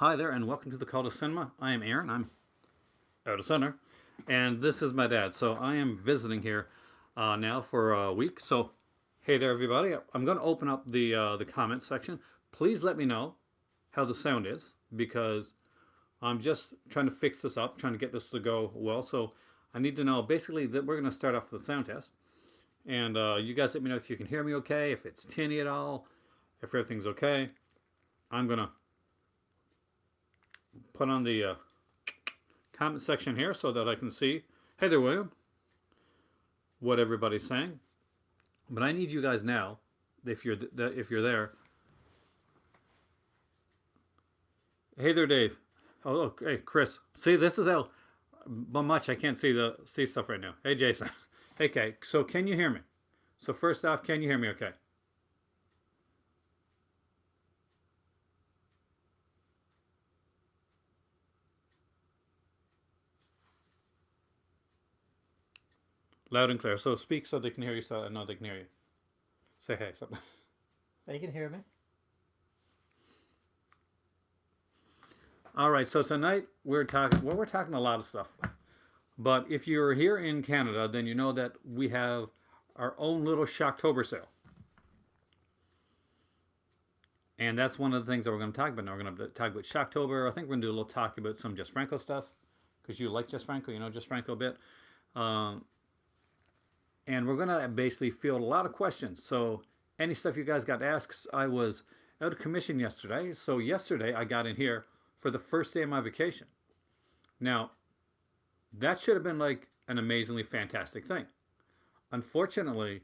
Hi there, and welcome to the Call to Cinema. I am Aaron. I'm out of center, and this is my dad. So I am visiting here now for a week. So, hey there, everybody. I'm going to open up the comment section. Please let me know how the sound is because I'm just trying to fix this up, trying to get this to go well. So I need to know basically that we're going to start off with the sound test, and you guys let me know if you can hear me okay, if it's tinny at all, if everything's okay. I'm gonna put on the comment section here so that I can see. Hey there, William. What everybody's saying, but I need you guys now. If you're there. Hey there, Dave. Oh, look, hey, Chris. See, this is how much I can't see stuff right now. Hey, Jason. Hey, Kay. So, can you hear me? So, first off, can you hear me? Okay. Loud and clear. So speak so they can hear you. So I know they can hear you. Say hey. Something. They can hear me. All right. So tonight we're talking. Well, we're talking a lot of stuff. But if you're here in Canada, then you know that we have our own little Shockober sale. And that's one of the things that we're going to talk about. Now we're going to talk about Shockober. I think we're going to do a little talk about some Jess Franco stuff because you like Jess Franco. You know Jess Franco a bit. And we're going to basically field a lot of questions. So any stuff you guys got to ask, I was out of commission yesterday. So yesterday I got in here for the first day of my vacation. Now, that should have been like an amazingly fantastic thing. Unfortunately,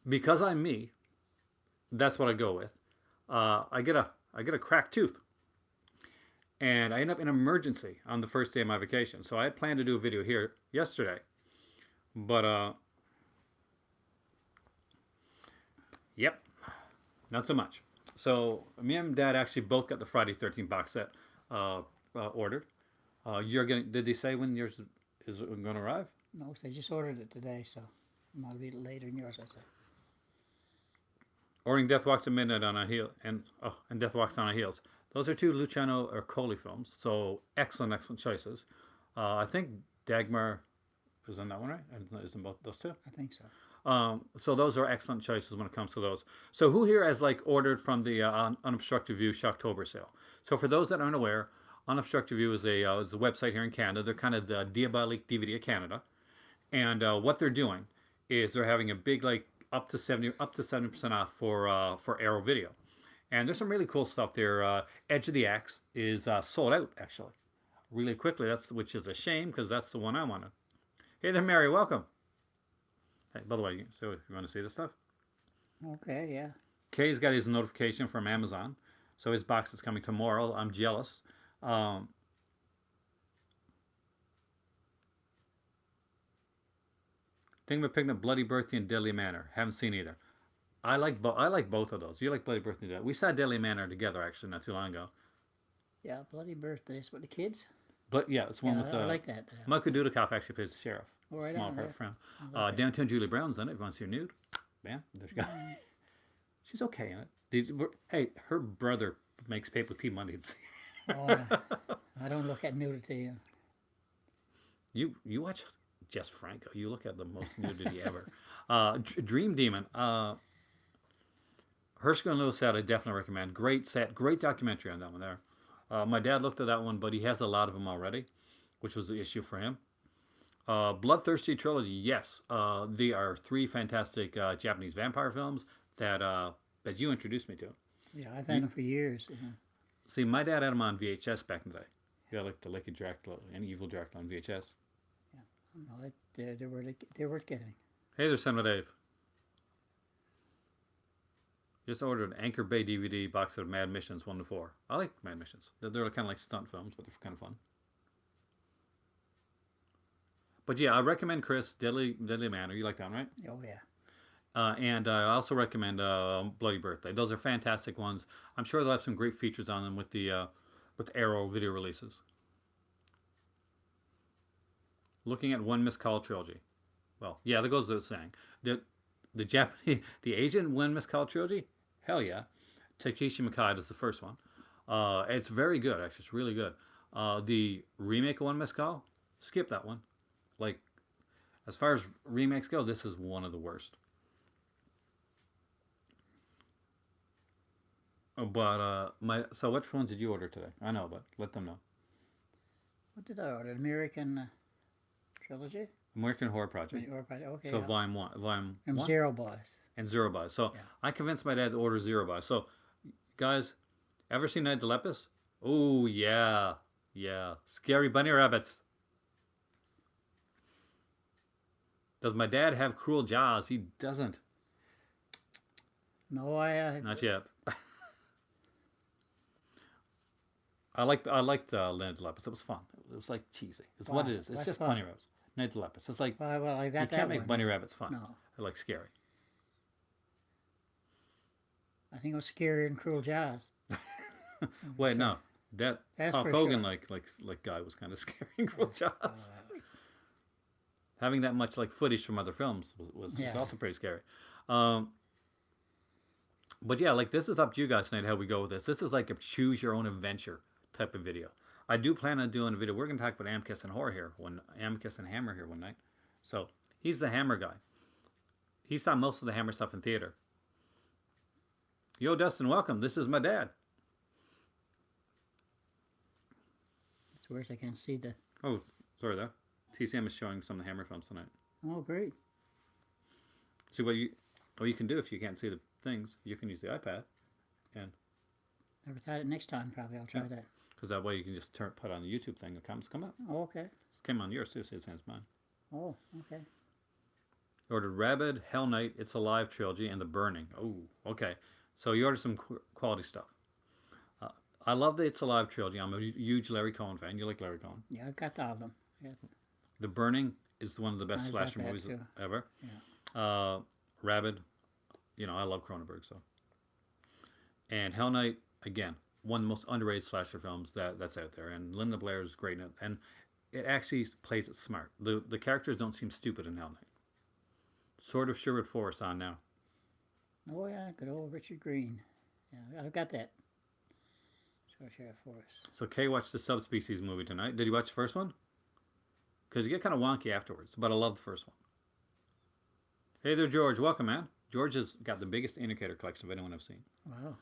because I'm me, that's what I go with. I get a cracked tooth, and I end up in emergency on the first day of my vacation. So I had planned to do a video here yesterday, but yep, not so much. So me and Dad actually both got the Friday 13 box set ordered. You're getting? Did they say when yours is going to arrive? No, they just ordered it today, so it might be later than yours, I said. Ordering Death Walks at Midnight on a heel and Death Walks on a Heels. Those are two Luciano Ercole films. So excellent choices. I think Dagmar is on that one, right? Isn't both those two? I think so. So those are excellent choices when it comes to those. So who here has like ordered from the Unobstructed View Shockober sale? So for those that aren't aware, Unobstructed View is a website here in Canada. They're kind of the Diabolique DVD of Canada, and what they're doing is they're having a big like up to 70% off for Arrow Video, and there's some really cool stuff there. Edge of the Axe is sold out actually, really quickly. Which is a shame because that's the one I wanted. Hey there, Mary. Welcome. Hey, by the way, so if you want to see this stuff, Okay, yeah. Kay's got his notification from Amazon, so his box is coming tomorrow. I'm jealous. Think about picking up Bloody Birthday and Deadly Manor. Haven't seen either. I like both of those. You like Bloody Birthday? We saw Deadly Manor together actually not too long ago. Yeah, Bloody Birthdays with the kids. But yeah, it's one Yeah, with I like that. Michael Dudikoff actually plays the sheriff. Oh, right Small on, part yeah. friend. Okay. Downtown Julie Brown's in it. If you want to see her nude, bam, there she goes. She's okay in it. Hey, her brother makes paper with P Money. Oh, I don't look at nudity. You watch Jess Franco. You look at the most nudity ever. Dream Demon. Herschel and Lewis set, I definitely recommend. Great set, great documentary on that one there. My dad looked at that one, but he has a lot of them already, which was the issue for him. Bloodthirsty Trilogy, yes. They are three fantastic Japanese vampire films that you introduced me to. Yeah, I've had them for years. See, my dad had them on VHS back in the day. Yeah, like the Liquid Dracula and Evil Dracula on VHS. No, they worth getting. Hey there, Senator Dave. Just ordered an Anchor Bay DVD box set of Mad Missions 1 to 4. I like Mad Missions. They're kind of like stunt films, but they're kind of fun. But yeah, I recommend Chris Deadly Manor. You like that one, right? Oh yeah. And I also recommend Bloody Birthday. Those are fantastic ones. I'm sure they'll have some great features on them with the Arrow video releases. Looking at One Missed Call Trilogy. Well, yeah, that goes without saying. The Japanese, the Asian One Missed Call Trilogy. Hell yeah. Takeshi Mikado is the first one. It's very good, actually. It's really good. The remake of One Missed Call, skip that one. Like, as far as remakes go, this is one of the worst. But so which ones did you order today? I know, but let them know. What did I order? American Trilogy? American Horror Project. Okay. So yeah. volume And one Zero Boys. and Zero Buys. So Yeah. I convinced my dad to order Zero Buys. So guys, ever seen Night of the Lepus? Oh yeah, yeah. Scary bunny rabbits. Does my dad have cruel jaws? He doesn't. No, I Not yet. I liked Night of the Lepus. It was fun. It was like cheesy. It's what Wow, it is. It's that's just fun. bunny rabbits. Night of the Lepus. It's like well, I got you that can't make one. bunny rabbits fun. No, They're like scary. I think it was scarier than Cruel Jaws. Wait, no. That's Hulk for Hogan sure. like guy was kind of scary in Cruel Jaws. Uh, Having that much like footage from other films was Yeah. also pretty scary. But yeah, like this is up to you guys tonight how we go with this. This is like a choose your own adventure type of video. I do plan on doing a video. We're gonna talk about Amicus and Horror here, Amicus and Hammer here one night. So he's the Hammer guy. He saw most of the Hammer stuff in theater. Yo, Dustin, welcome. This is my dad. it's worse. I can't see the. Oh, sorry there. TCM is showing some of the Hammer films tonight. Oh, great. See what you can do if you can't see the things. You can use the iPad, and Never tried it. Next time, probably I'll try that. because that way you can just put on the YouTube thing. The comments come up. Oh, okay. It came on yours too. See, it's mine. Oh, okay. Ordered Rabid, Hell Night, It's Alive trilogy, and The Burning. Oh, okay. So you ordered some quality stuff. I love the It's Alive trilogy. I'm a huge Larry Cohen fan. You like Larry Cohen? Yeah, I've got all of them. Yeah. The Burning is one of the best I got slasher that movies too. ever. Yeah. Rabid, I love Cronenberg so. And Hell Night, again, one of the most underrated slasher films that's out there. And Linda Blair is great in it, and it actually plays it smart. The characters don't seem stupid in Hell Night. Sword of Sherwood Forest on now. Oh, yeah, good old Richard Green. Yeah, I've got that. Sheriff Forest. So Kay watched the Subspecies movie tonight. Did you watch the first one? Because you get kind of wonky afterwards, but I love the first one. Hey there, George. Welcome, man. George has got the biggest indicator collection of anyone I've seen. Wow.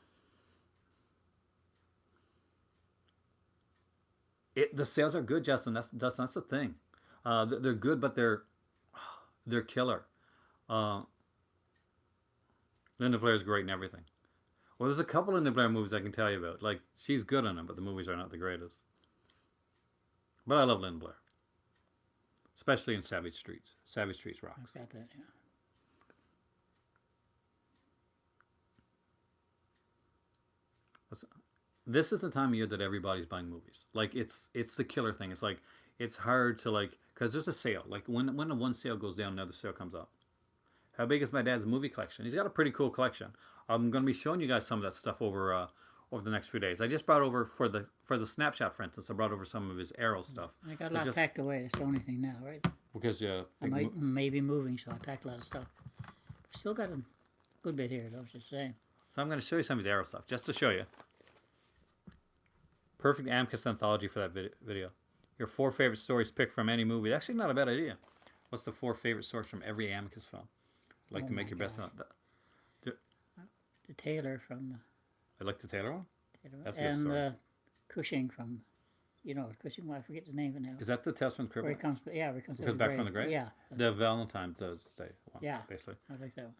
The sales are good, Justin. That's the thing. They're good, but they're killer. Linda Blair's great in everything. Well, there's a couple Linda Blair movies I can tell you about. Like, she's good in them, but the movies are not the greatest. But I love Linda Blair. Especially in Savage Streets. Savage Streets rocks. I've got that, yeah. This is the time of year that everybody's buying movies. Like, it's the killer thing. It's like, it's hard to, like, because there's a sale. Like, when the one sale goes down, another sale comes up. How big is my dad's movie collection? He's got a pretty cool collection. I'm going to be showing you guys some of that stuff over the next few days. I just brought over, for the Snapchat, for instance, I brought over some of his Arrow stuff. I got a lot packed away. That's the only thing now, right? Because, I may be moving, so I packed a lot of stuff. Still got a good bit here, though, just saying. So I'm going to show you some of his Arrow stuff, just to show you. Perfect Amicus anthology for that video. Your 4 favorite stories picked from any movie. Actually, not a bad idea. What's the 4 favorite stories from every Amicus film? Like to make your best. The Taylor from. I like the Taylor one. That's a good and story. Cushing from. Cushing. Well, I forget the name of it now. Is that the Tales from the Crypt? Where he comes. Yeah, where he comes. Back from the grave. Yeah. The Valentine's Day one. Yeah. Basically. I like that one.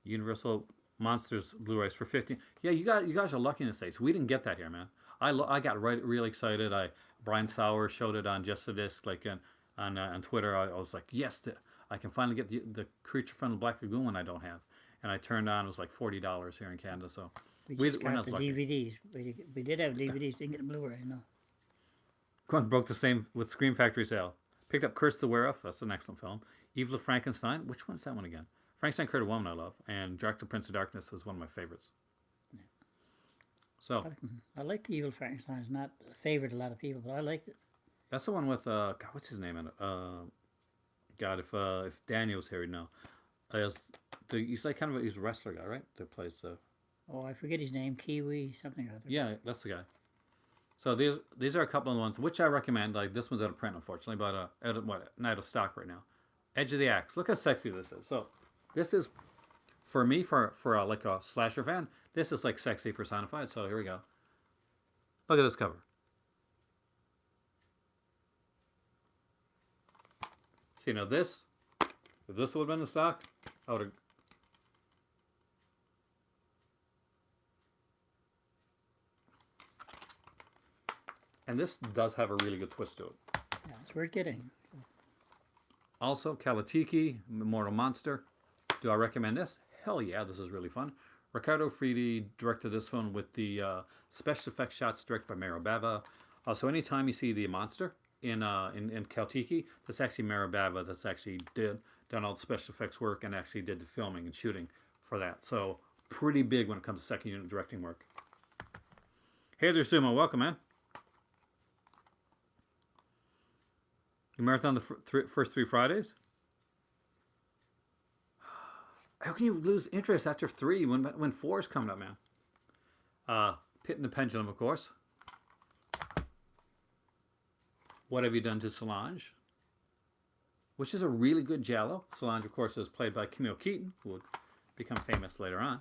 Universal Monsters Blu-rays for 15. Yeah, you guys are lucky in the States. We didn't get that here, man. I got really excited. Brian Sauer showed it on Just a Disc, like on Twitter. I was like, yes, I can finally get the Creature from the Black Lagoon one I don't have. And I turned on, it was like $40 here in Canada. So We just we're got not the lucky. DVDs. We did have DVDs. Didn't get the Blu-ray. No. One broke the same with Scream Factory sale. Picked up Curse the Werewolf. That's an excellent film. Evil of Frankenstein. Which one's that one again? Frankenstein Kurt a Woman I love. And Dracula Prince of Darkness is one of my favorites. So I like the Evil Frankenstein. It's not a favorite of a lot of people, but I liked it. that's the one with God, what's his name in it? God, if Daniel's here, he'd know. He's like he's a wrestler guy, right? That plays the Oh, I forget his name. Kiwi something or other. Yeah, that's the guy. So these are a couple of the ones which I recommend. Like this one's out of print, unfortunately, but not out of stock right now. Edge of the Axe. Look how sexy this is. So this is for me for like a slasher fan. This is like sexy personified. So here we go. Look at this cover. See now this, if this would have been in stock, I would have. And this does have a really good twist to it. Yeah, it's worth getting. Also, Kalatiki, Immortal Monster. Do I recommend this? Hell yeah, this is really fun. Ricardo Fridi directed this one with the special effects shots directed by Maro Bava. So anytime you see the monster in Kaltiki, that's actually Maro Bava that's actually done all the special effects work and actually did the filming and shooting for that. So pretty big when it comes to second unit directing work. Hey there, Sumo. Welcome, man. You marathon the first 3 Fridays? How can you lose interest after 3 when 4 is coming up, man? Pit and the Pendulum, of course. What Have You Done to Solange? Which is a really good giallo. Solange, of course, is played by Camille Keaton, who would become famous later on.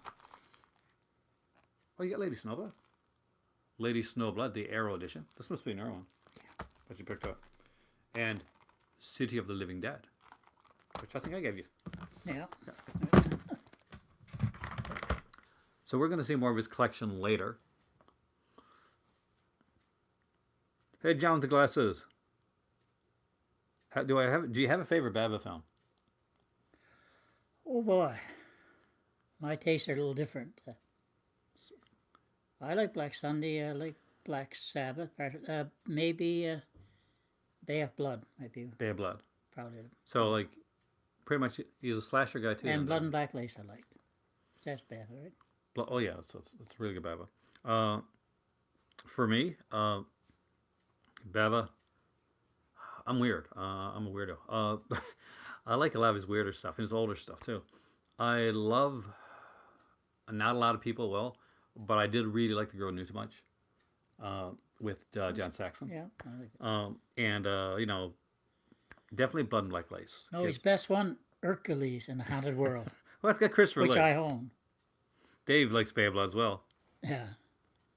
Oh, you got Lady Snowblood. Lady Snowblood, the Arrow edition. This must be an Arrow one that you picked up. And City of the Living Dead, which I think I gave you. Yeah. So we're going to see more of his collection later. Hey, John with the glasses. Do you have a favorite Bava film? Oh boy, my tastes are a little different. I like Black Sunday. I like Black Sabbath. Maybe Bay of Blood might be. Bay of Blood. Probably. So like, pretty much he's a slasher guy too. And Blood and Black Lace I liked. That's Bava, right? Oh yeah, so it's really good Bava. For me, Bava. I'm weird. I'm a weirdo. I like a lot of his weirder stuff and his older stuff too. I love. Not a lot of people will, but I did really like The Girl Who Knew Too Much. With John Saxon. Yeah, I like it. And you know, definitely Blood and Black Lace. No, his best one, Hercules in the Haunted World, Well, it's got Christopher which Lee. I own. Dave likes Bay of Blood as well. Yeah.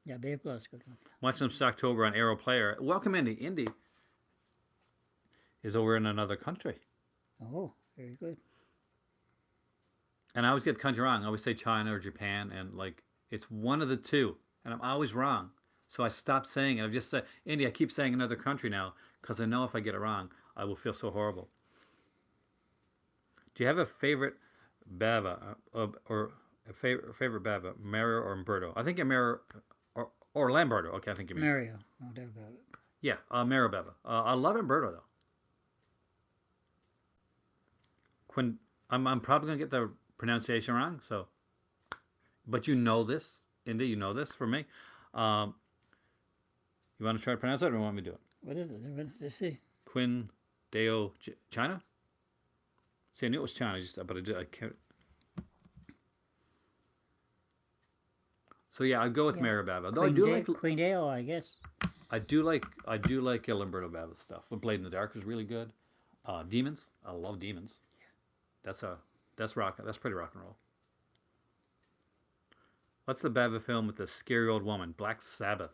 Yeah, Bay of Blood's a good one. Watching some October on Arrow Player. Welcome, Indy. Indy is over in another country. Oh, very good. And I always get the country wrong. I always say China or Japan, and like it's one of the two, and I'm always wrong. So I stopped saying it. I've just said, Indy, I keep saying another country now because I know if I get it wrong, I will feel so horrible. Do you have a favorite Bava or a favorite Bava, Mario or Umberto? I think you're Mario or Lamberto. Okay, I think you mean Mario, no doubt about it. Yeah, Mario Bava. I love Umberto though. I'm probably gonna get the pronunciation wrong. So, but you know this, Indy. You know this for me. You want to try to pronounce it, or want me to do it? What is it? What does it say? Quinn Deo China. See, I knew it was China, but I can't. So yeah, I'd go with Mary Bava. Though Queen Deo, I guess. I do like Lamberto Bava's stuff. But Blade in the Dark is really good. Demons, I love Demons. That's pretty rock and roll. What's the Bava film with the scary old woman? Black Sabbath.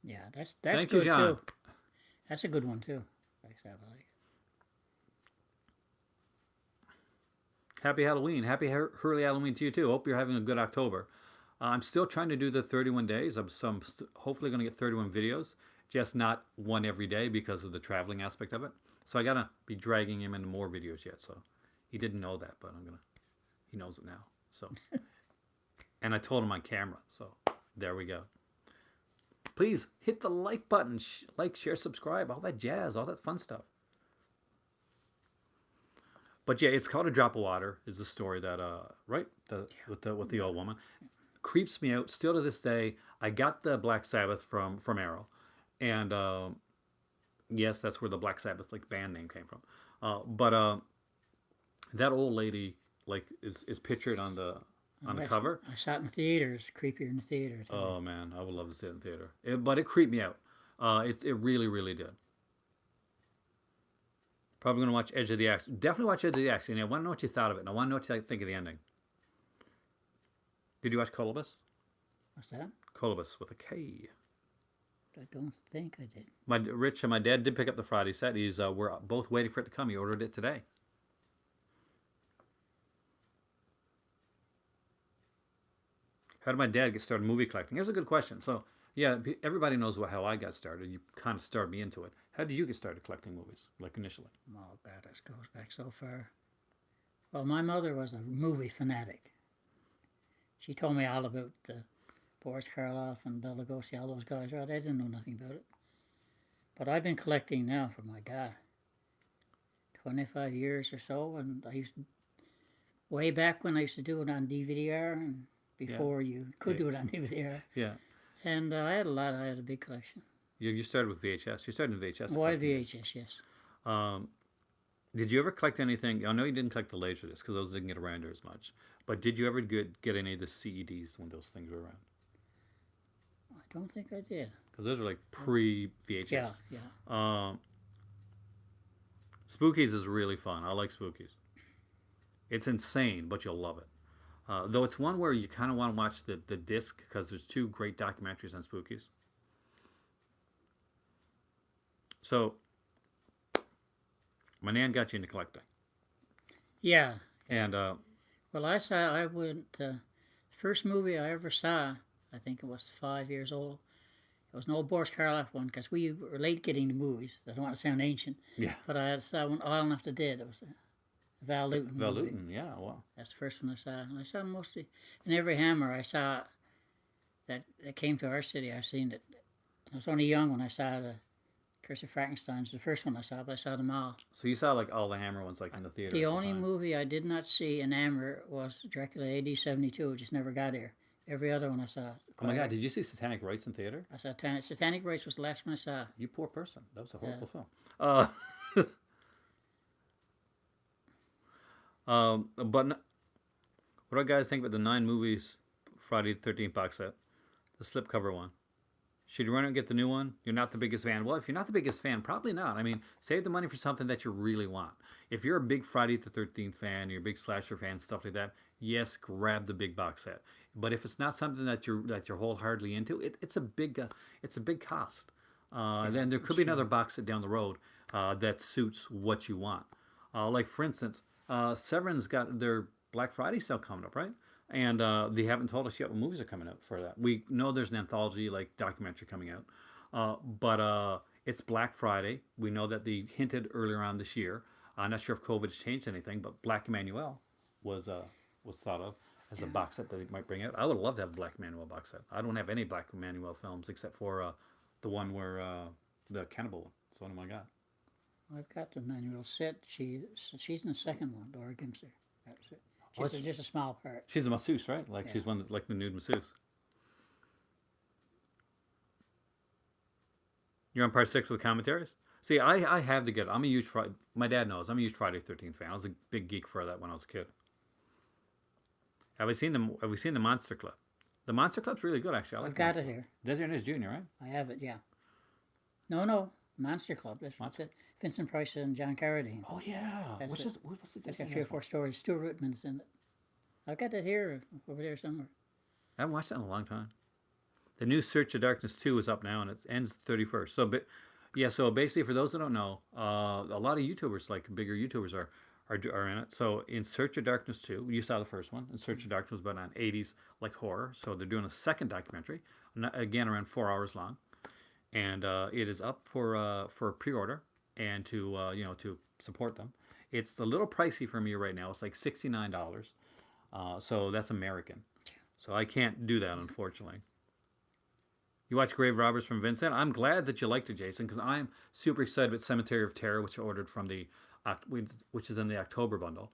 Yeah, that's Thank good you, John. too. That's a good one too. Black Sabbath. Happy Halloween. Happy early Halloween to you too. Hope you're having a good October. I'm still trying to do the 31 days. I'm hopefully going to get 31 videos, just not one every day because of the traveling aspect of it. So I got to be dragging him into more videos yet. So he didn't know that, but he knows it now. So, and I told him on camera. So there we go. Please hit the like button, like, share, subscribe, all that jazz, all that fun stuff. But yeah, it's called A Drop of Water. Is the story that right with the old woman creeps me out still to this day. I got the Black Sabbath from Arrow, and yes, that's where the Black Sabbath like band name came from. But that old lady like is pictured on the on the cover. I saw it in the theaters. Creepier in the theater. Oh man, I would love to see it in theater. But it creeped me out. It really, really did. Probably going to watch Edge of the Axe. Definitely watch Edge of the Axe. And I want to know what you thought of it. And I want to know what you think of the ending. Did you watch Colobus? What's that? Colobus with a K. I don't think I did. My dad did pick up the Friday set. We're both waiting for it to come. He ordered it today. How did my dad get started movie collecting? Here's a good question. So, yeah, everybody knows how I got started. You kind of started me into it. How did you get started collecting movies, like initially? Oh, God, this goes back so far. Well, my mother was a movie fanatic. She told me all about Boris Karloff and Bela Lugosi, all those guys. Right? I didn't know nothing about it. But I've been collecting now for, my God, 25 years or so. And way back when I used to do it on DVD-R and before you could do it on DVD-R. Yeah. And I had a big collection. You started with VHS. You started in VHS. Why VHS, yes. Did you ever collect anything? I know you didn't collect the Laserdiscs because those didn't get around here as much. But did you ever get any of the CEDs when those things were around? I don't think I did. Because those are like pre-VHS. Yeah, yeah. Spookies is really fun. I like Spookies. It's insane, but you'll love it. Though it's one where you kind of want to watch the disc because there's two great documentaries on Spookies. So, my nan got you into collecting. Yeah. And, well, I went, first movie I ever saw, I think it was 5 years old. It was an old Boris Karloff one because we were late getting the movies. I don't want to sound ancient. Yeah. But I saw one, All Enough to Dead. It was Val Lewton. Val Lewton, yeah, wow. That's the first one I saw. And I saw mostly, in every Hammer I saw that came to our city. I've seen it. I was only young when I saw the Curse of Frankenstein's the first one I saw, but I saw them all. So you saw like all the Hammer ones like in the theater? The only movie I did not see in Hammer was Dracula AD 72. It just never got here. Every other one I saw. Oh my God, did you see Satanic Rites in theater? I saw Satanic Rites was the last one I saw. You poor person. That was a horrible film. But what do you guys think about the 9 movies Friday the 13th box set? The slipcover one. Should you run out and get the new one? You're not the biggest fan. Well, if you're not the biggest fan, probably not. I mean, save the money for something that you really want. If you're a big Friday the 13th fan, you're a big slasher fan, stuff like that, yes, grab the big box set. But if it's not something that you're wholeheartedly into, it's a big cost. Then there could be another box set down the road that suits what you want. Like for instance, Severin's got their Black Friday sale coming up, right? And they haven't told us yet what movies are coming out for that. We know there's an anthology, like documentary coming out. But it's Black Friday. We know that they hinted earlier on this year. I'm not sure if COVID's changed anything, but Black Emmanuel was thought of as a box set that they might bring out. I would love to have a Black Emmanuel box set. I don't have any Black Emmanuel films except for the one where the cannibal one. It's the one I got. I've got the Emmanuel set. She's in the second one. Dora Gimster. That was it. Just a small part. She's a masseuse, right? Like she's one like the nude masseuse. You're on part 6 with commentaries. See, I have to get it. I'm a huge Friday. My dad knows I'm a huge Friday 13th fan. I was a big geek for that when I was a kid. Have we seen the Monster Club? The Monster Club's really good, actually. I've got it here. Desert Innes Jr., right? I have it. Yeah. No. Monster Club. That's it. Vincent Price and John Carradine. Oh yeah. What's it? It's got 3 or 4 stories. Stuart Whitman's in it. I've got that here, over there somewhere. I haven't watched that in a long time. The new Search of Darkness 2 is up now, and it ends 31st. So basically, for those that don't know, a lot of YouTubers, like bigger YouTubers, are in it. So in Search of Darkness 2, you saw the first one. And Search of Darkness was about an 80s like horror. So they're doing a second documentary, again around 4 hours long. And it is up for pre-order and to support them. It's a little pricey for me right now. It's like $69. So that's American. So I can't do that, unfortunately. You watch Grave Robbers from Vincent. I'm glad that you liked it, Jason, because I'm super excited about Cemetery of Terror, which I ordered from which is in the October bundle,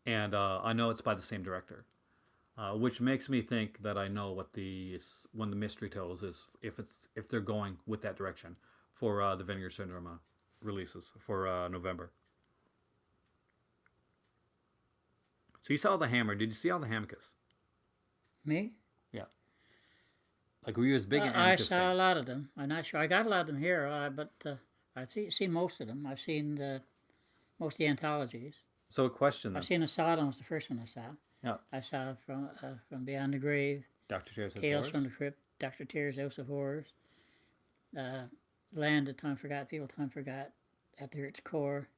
and I know it's by the same director. Which makes me think that I know what one of the mystery totals is, if they're going with that direction for the Vinegar Syndrome releases for November. So you saw the Hammer. Did you see all the Hamicus? Me? Yeah. Like, were you as big an I Amicus saw fan? a lot of them. I'm not sure. I got a lot of them here, but I've seen most of them. I've seen most of the anthologies. So a question I've then. seen Asylum was the first one I saw. Yeah. I saw from Beyond the Grave, Dr. Tears has Tales Horrors? from the Crypt, Doctor Tears, House of Horrors, Land of Time Forgot, People Time Forgot, at its core.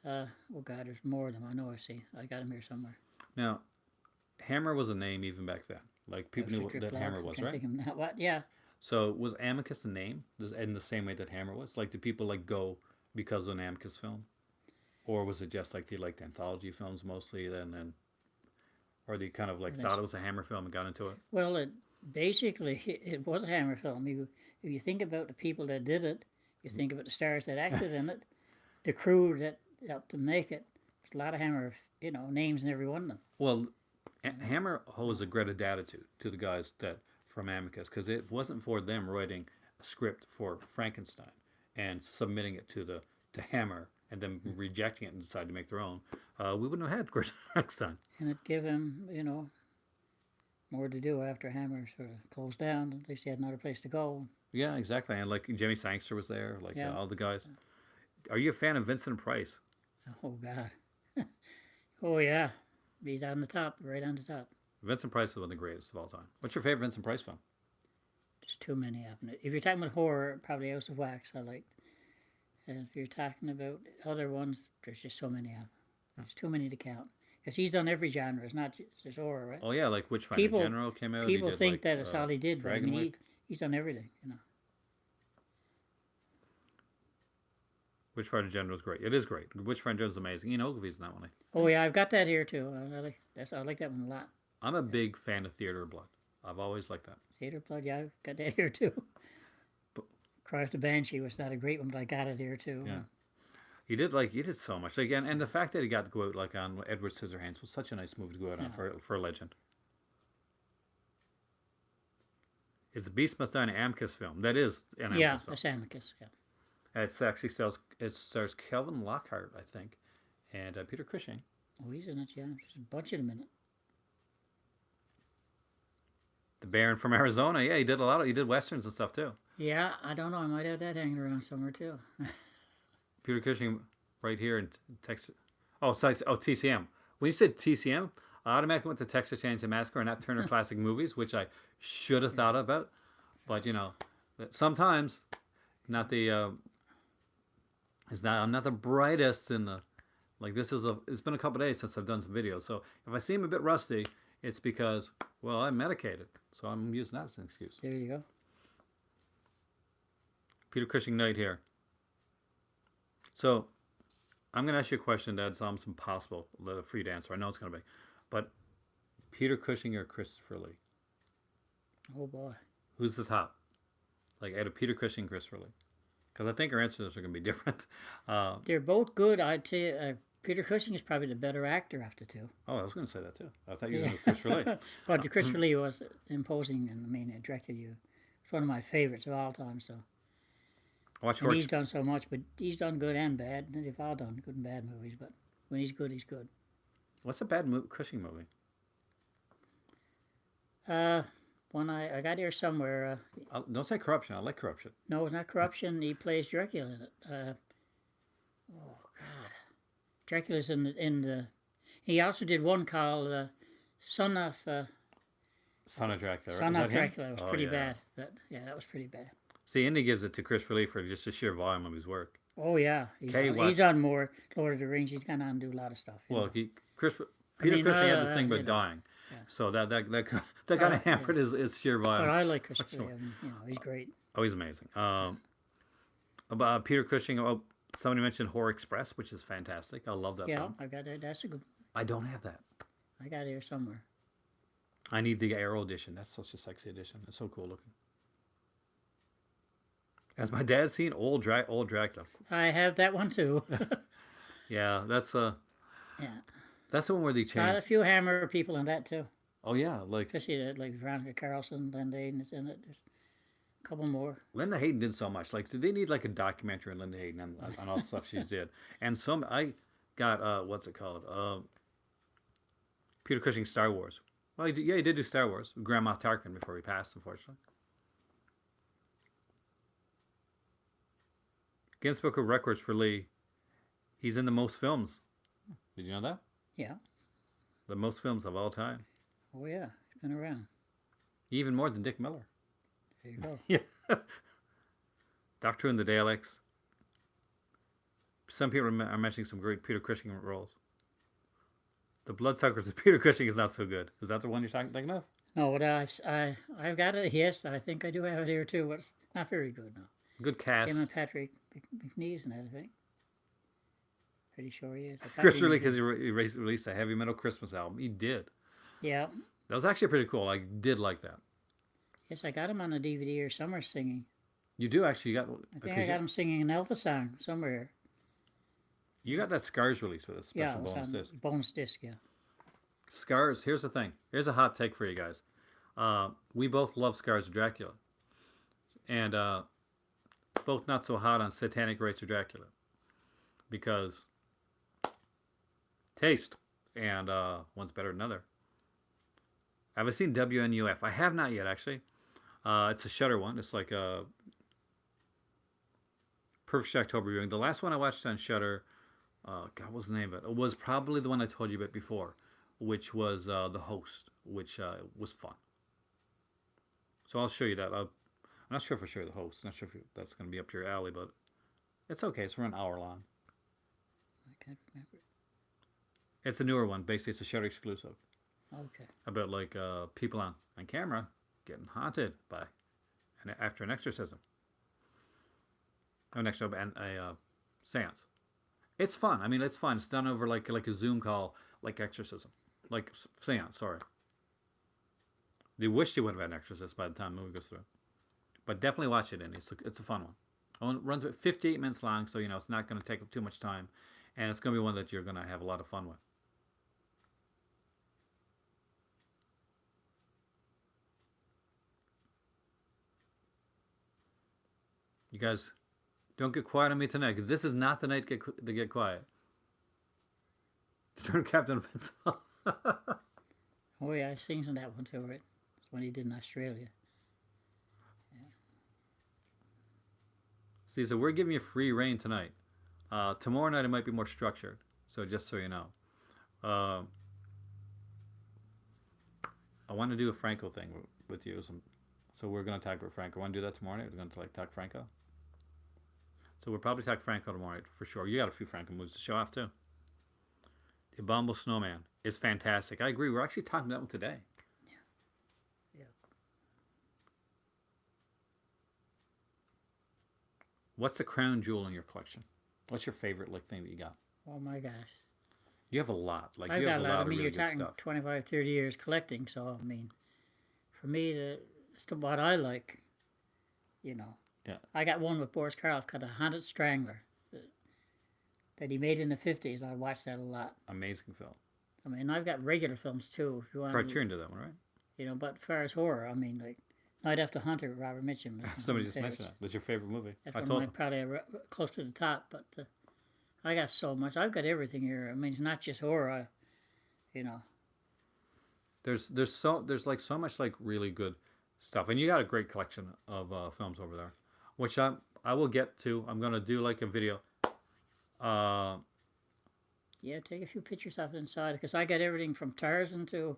Oh God, there's more of them. I know. I got them here somewhere. Now, Hammer was a name even back then. Like, people knew what that Hammer was, right? What? Yeah. So was Amicus a name in the same way that Hammer was? Like, did people like go because of an Amicus film, or was it just like they liked anthology films mostly? Then, or they kind of like thought it was a Hammer film and got into it? Well, it was a Hammer film. If you think about the people that did it, you think about the stars that acted in it, the crew that helped to make it. There's a lot of Hammer, names in every one of them. Well, Hammer owes a great gratitude to the guys that from Amicus, because it wasn't for them writing a script for Frankenstein and submitting it to Hammer and then rejecting it and deciding to make their own, we wouldn't have had Chris Frankenstein. And it gave him, more to do after Hammer sort of closed down. At least he had another place to go. Yeah, exactly. And like Jimmy Sangster was there, like Yeah. all the guys. Are you a fan of Vincent Price? Oh God. Oh yeah, he's on the top, right on the top. Vincent Price is one of the greatest of all time. What's your favorite Vincent Price film? There's too many of them. If you're talking about horror, probably House of Wax I liked. And if you're talking about other ones, there's just so many of them. There's too many to count. Because he's done every genre. It's not just horror, right? Oh yeah, like Witchfinder People- General came out. People he did, think like, that it's all he did, but I mean, Dragonwyck. he's done everything. Witchfinder General is great. It is great. Witchfinder General is amazing. Ian Ogilvy's in that one. Oh yeah, I've got that here too. I like that one a lot. I'm a big fan of Theater of Blood. I've always liked that. Theater Blood, yeah, I've got that here too. Cry of the Banshee was not a great one, but I got it here too. Yeah. He did so much. Like, and the fact that he got to go out like on Edward Scissorhands was such a nice movie to go out on for a legend. It's The Beast Must Die, an Amicus film. That is an Amicus Yeah, film. that's Amicus. Yeah. It actually stars Kelvin Lockhart, I think, and Peter Cushing. Oh, he's in it. Yeah, there's a bunch of them in it. The Baron from Arizona. Yeah, he did westerns and stuff too. Yeah, I don't know. I might have that hanging around somewhere too. Peter Cushing, right here in Texas. Oh, TCM. When you said TCM, I automatically went to Texas Chainsaw Massacre and not Turner Classic Movies, which I should have thought about. But sometimes, not the. I'm not the brightest in the. Like, it's been a couple days since I've done some videos, so if I seem a bit rusty, it's because, well, I'm medicated, so I'm using that as an excuse. There you go. Peter Cushing Knight here. So, I'm going to ask you a question that's almost impossible for you to answer. I know it's going to be. But Peter Cushing or Christopher Lee? Oh boy. Who's the top? Like, out of Peter Cushing and Christopher Lee? Because I think our answers are going to be different. They're both good. I'd say Peter Cushing is probably the better actor of the two. Oh, I was going to say that too. I thought you were going to Christopher Lee. But the Christopher Lee was imposing, and I mean, it directed you. It's one of my favorites of all time. So. And he's done so much, but he's done good and bad. They've all done good and bad movies, but when he's good, he's good. What's a bad Cushing movie? One I got here somewhere. Don't say Corruption. I like Corruption. No, it's not Corruption. He plays Dracula in it. Oh God, Dracula's in the. He also did one called Son of Dracula. Right? Son Was of that him? Dracula. It was pretty bad. That was pretty bad. See, Indy gives it to Christopher Lee for just the sheer volume of his work. Oh yeah, he's done more. Lord of the Rings. He's gone on and do a lot of stuff. Well, Peter Cushing had this thing about dying, so that kind of hampered his sheer volume. But I like Christopher Lee. I mean, he's great. Oh, he's amazing. About Peter Cushing. Oh, somebody mentioned Horror Express, which is fantastic. I love that film. Yeah, I got that. That's a good. I don't have that. I got it here somewhere. I need the Arrow edition. That's such a sexy edition. It's so cool looking. Has my dad seen old Dracula? I have that one too. Yeah, that's yeah. That's the one where they Got a changed. few Hammer people in that too. Oh yeah, like Especially like Veronica Carlson, Linda Hayden is in it. There's a couple more. Linda Hayden did so much. Like, they need like a documentary on Linda Hayden on all the stuff she did. And I got what's it called? Peter Cushing Star Wars. Well, he did do Star Wars. Grandma Tarkin before he passed, unfortunately. Guinness Book of Records for Lee. He's in the most films. Did you know that? Yeah. The most films of all time. Oh, yeah. He's been around. Even more than Dick Miller. There you go. Yeah. Doctor and the Daleks. Some people are mentioning some great Peter Cushing roles. The Bloodsuckers with Peter Cushing is not so good. Is that the one you're thinking of? No, but I've got it. Yes, I think I do have it here too, but it's not very good now. Good cast. Him and Patrick McNeese and everything. Pretty sure he is. Chris really, because he released a heavy metal Christmas album. He did. Yeah. That was actually pretty cool. I did like that. Yes, I got him on a DVD or somewhere singing. You do actually. I think I got him singing an Elvis song somewhere. You got that Scars release with a special bonus bonus disc. Bonus disc, yeah. Scars. Here's the thing. Here's a hot take for you guys. We both love Scars of Dracula, and both not so hot on Satanic Rites of Dracula, because taste, and one's better than another. Have I seen WNUF? I have not yet, actually. It's a Shudder one. It's like a perfect Shockober viewing. The last one I watched on Shudder, God, what was the name of it? It was probably the one I told you about before, which was The Host, which was fun. So I'll show you that. I'm not sure if I'll show you The Host. I'm not sure if that's going to be up to your alley, but it's okay. It's around an hour long. I can't remember. It's a newer one. Basically, it's a Shudder exclusive. Okay. About like people on camera getting haunted by after an exorcism. And a seance. It's fun. I mean, it's fun. It's done over like a Zoom call, like exorcism, like seance. Sorry. They wish they would have had an exorcist by the time the movie goes through, but definitely watch it. And it's a fun one. It runs about 58 minutes long, so it's not going to take up too much time, and it's going to be one that you're going to have a lot of fun with. You guys, don't get quiet on me tonight, because this is not the night to get quiet. Turn Captain Offensive. Oh yeah, I sings in that one too, right? That's when he did in Australia. Yeah. See, so we're giving you free reign tonight. Tomorrow night it might be more structured, so just so you know. I want to do a Franco thing with you. So we're going to talk about Franco. Want to do that tomorrow night? We're going to talk Franco. So we'll probably talk Franco tomorrow night for sure. You got a few Franco movies to show off too. The Abominable Snowman is fantastic. I agree. We're actually talking about that one today. Yeah. What's the crown jewel in your collection? What's your favorite thing that you got? Oh my gosh. You have a lot. I've you got have a lot. of really you're good talking stuff. 25, 30 years collecting, so I mean, for me, it's what I like, Yeah. I got one with Boris Karloff called A Haunted Strangler that he made in the 50s. I watched that a lot. Amazing film. I mean, I've got regular films too, if you want. Criterion did that one, right? But as far as horror, I mean, like Night After Hunter, Robert Mitchum. Somebody just mentioned that. That's your favorite movie. That's I one told of him. probably close to the top, but I got so much. I've got everything here. I mean, it's not just horror. There's like so much like really good stuff, and you got a great collection of films over there, which I will get to. I'm gonna do like a video. Yeah, take a few pictures of it inside, because I got everything from Tarzan to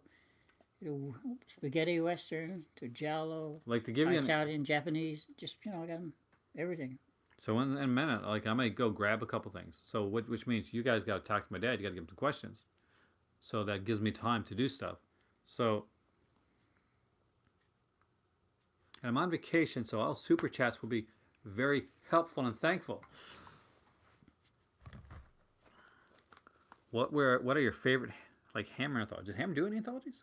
spaghetti western to giallo, Like to give you Italian, Japanese. Just I got them, everything. So in a minute, I might go grab a couple things. So which means you guys got to talk to my dad. You got to give him some questions. So that gives me time to do stuff. So, and I'm on vacation, so all super chats will be very helpful and thankful. What are your favorite Hammer anthologies? Did Hammer do any anthologies?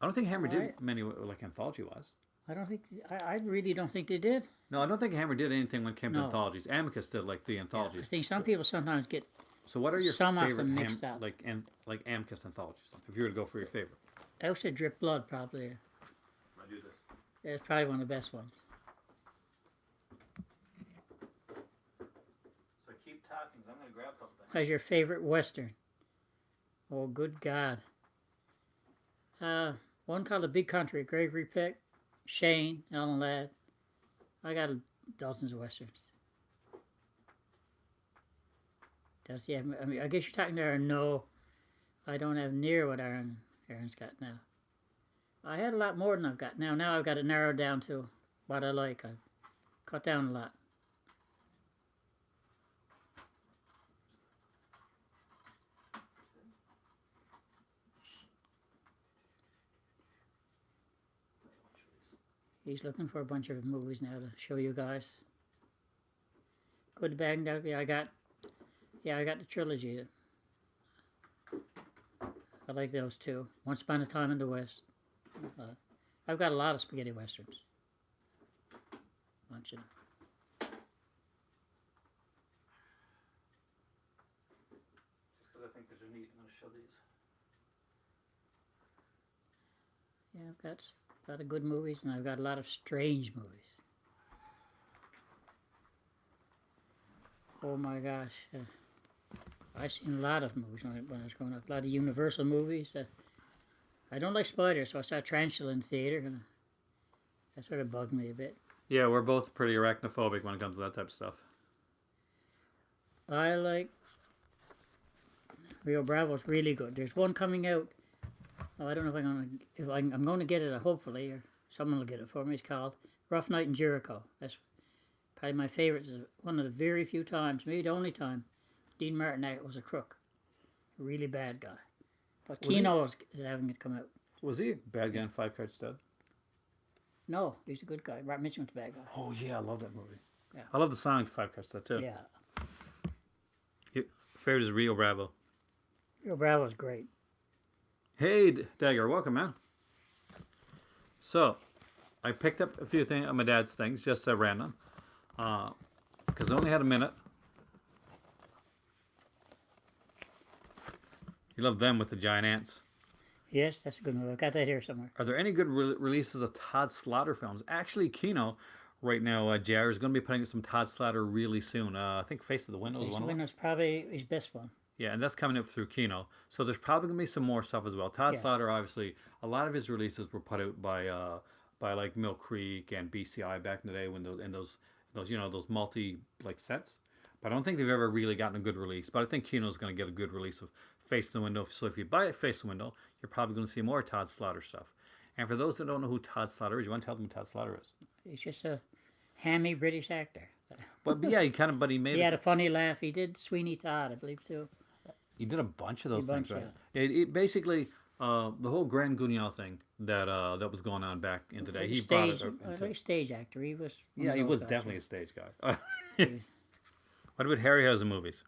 I don't think Hammer did many anthology wise. I don't think I really don't think they did. No, I don't think Hammer did anything when it came to anthologies. Amicus did the anthologies. I think some people sometimes get. So what are your some favorite of them mixed up. like Amicus anthologies? If you were to go for your favorite, I would say Drip Blood probably. I do this. It's probably one of the best ones. So keep talking. I'm gonna grab something. How's your favorite western? Oh, good God! One called The Big Country, Gregory Peck, Shane, Alan Ladd. I got dozens of westerns. Does he have, I mean, I guess you're talking to Aaron. No, I don't have near what Aaron's got now. I had a lot more than I've got now. Now I've got it narrowed down to what I like. I've cut down a lot. He's looking for a bunch of movies now to show you guys. Good, bad, and ugly. I got the trilogy. I like those two. Once Upon a Time in the West. I've got a lot of spaghetti westerns. Bunch of them. Just because I think they're neat, I'm going to show these. Yeah, I've got a lot of good movies, and I've got a lot of strange movies. Oh my gosh. I've seen a lot of movies when I was growing up. A lot of Universal movies. I don't like spiders, so I saw Tarantula in the theater, and that sort of bugged me a bit. Yeah, we're both pretty arachnophobic when it comes to that type of stuff. I like Rio Bravo's really good. There's one coming out. Oh, I don't know if I'm going to get it, hopefully, or someone will get it for me. It's called Rough Night in Jericho. That's probably my favorite. It's one of the very few times, maybe the only time, Dean Martin was a crook. A really bad guy. But Kino is having it come out. Was he a bad guy in Five Card Stud? No, he's a good guy. Robert Mitchum was a bad guy. Oh, yeah, I love that movie. Yeah. I love the song to Five Card Stud, too. Yeah. Your favorite is Rio Bravo. Rio Bravo's great. Hey, Dagger, welcome, man. So, I picked up a few things of my dad's things, just random, because I only had a minute. You love them with the giant ants. Yes, that's a good movie. I've got that here somewhere. Are there any good releases of Todd Slaughter films? Actually, Kino, right now, JR is going to be putting some Todd Slaughter really soon. I think Face of the Window is one of them. Face of the Window is probably his best one. Yeah, and that's coming up through Kino. So there's probably going to be some more stuff as well. Todd Slaughter, obviously, a lot of his releases were put out by like Mill Creek and BCI back in the day when those multi sets. But I don't think they've ever really gotten a good release. But I think Kino's going to get a good release of Face of the Window. So if you buy it Face of the Window, you're probably going to see more Todd Slaughter stuff. And for those that don't know who Todd Slaughter is, you want to tell them who Todd Slaughter is? He's just a hammy British actor. But yeah, he made He had a funny laugh. He did Sweeney Todd, I believe, too. He did a bunch of those things, right? Yeah. It basically, the whole Grand Guignol thing that was going on back in the day, he brought it into... a stage actor. He was... Yeah, he was definitely a stage guy. What about Harryhausen movies?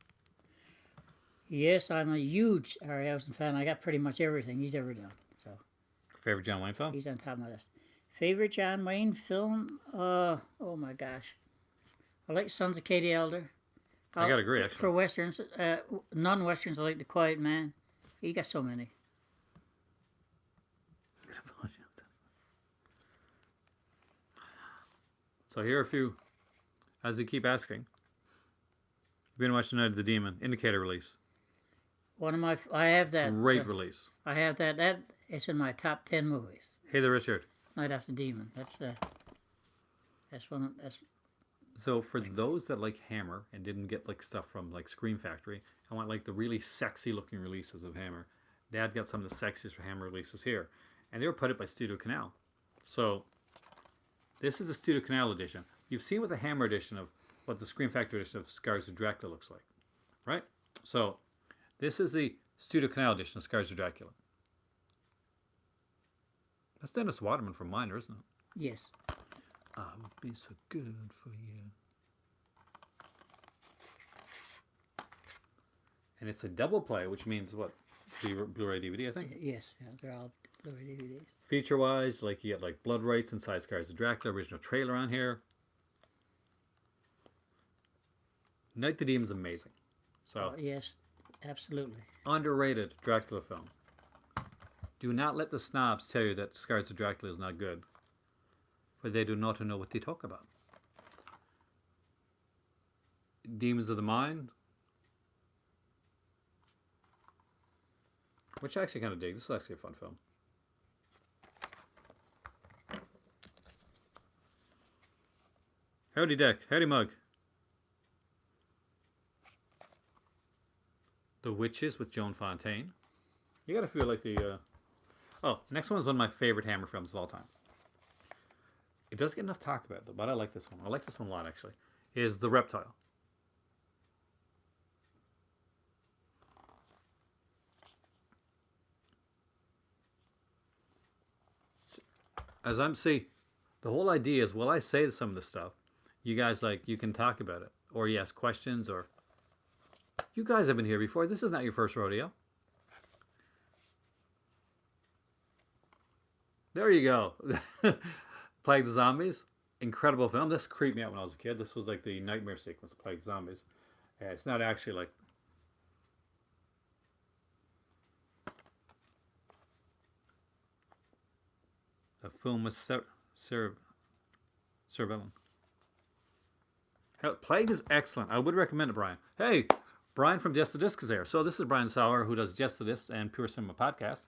Yes, I'm a huge Harryhausen fan. I got pretty much everything he's ever done. So Favorite John Wayne film? he's on top of my list. Favorite John Wayne film? Oh my gosh. I like Sons of Katie Elder. I gotta agree, actually. For westerns, non-westerns, I like The Quiet Man. He got so many. So here are a few, as they keep asking. You've been watching Night of the Demon, Indicator release. I have that. Great release. I have that. That is in my top 10 movies. Hey there, Richard. Night After Demon. That's one. So for those that like Hammer and didn't get stuff from Scream Factory, I want the really sexy looking releases of Hammer. Dad got some of the sexiest Hammer releases here, and they were put up by Studio Canal. So this is a Studio Canal edition. You've seen what the Hammer edition of what the Scream Factory edition of Scars of Dracula looks like, right? So this is the Studio Canal edition of Scars of Dracula. That's Dennis Waterman from Miner, isn't it? Yes. I would be so good for you. And it's a double play, which means what? Blu-ray DVD, I think? Yes, yeah, they're all Blu-ray DVDs. Feature-wise, you get Blood Rights inside Scars of Dracula, original trailer on here. Night the Demon's amazing. So yes, absolutely. Underrated Dracula film. Do not let the snobs tell you that Scars of Dracula is not good, for they do not know what they talk about. Demons of the Mind, which I actually kind of dig. This is actually a fun film. Howdy, Dick. Howdy, Mug. The Witches with Joan Fontaine. You gotta feel like the. Oh, next one is one of my favorite Hammer films of all time. It doesn't get enough talk about though, but I like this one. I like this one a lot actually. Is The Reptile. As I'm see, the whole idea is, well, I say some of this stuff, you guys like you can talk about it, or you ask questions, or you guys have been here before. This is not your first rodeo. There you go. Plague the Zombies. Incredible film. This creeped me out when I was a kid. This was like the nightmare sequence of Plague the Zombies. It's not actually like. A film with Cerebellum. Plague is excellent. I would recommend it, Brian. Hey, Brian from Just the Disc is there. So this is Brian Sauer, who does Just the Disc and Pure Cinema Podcast.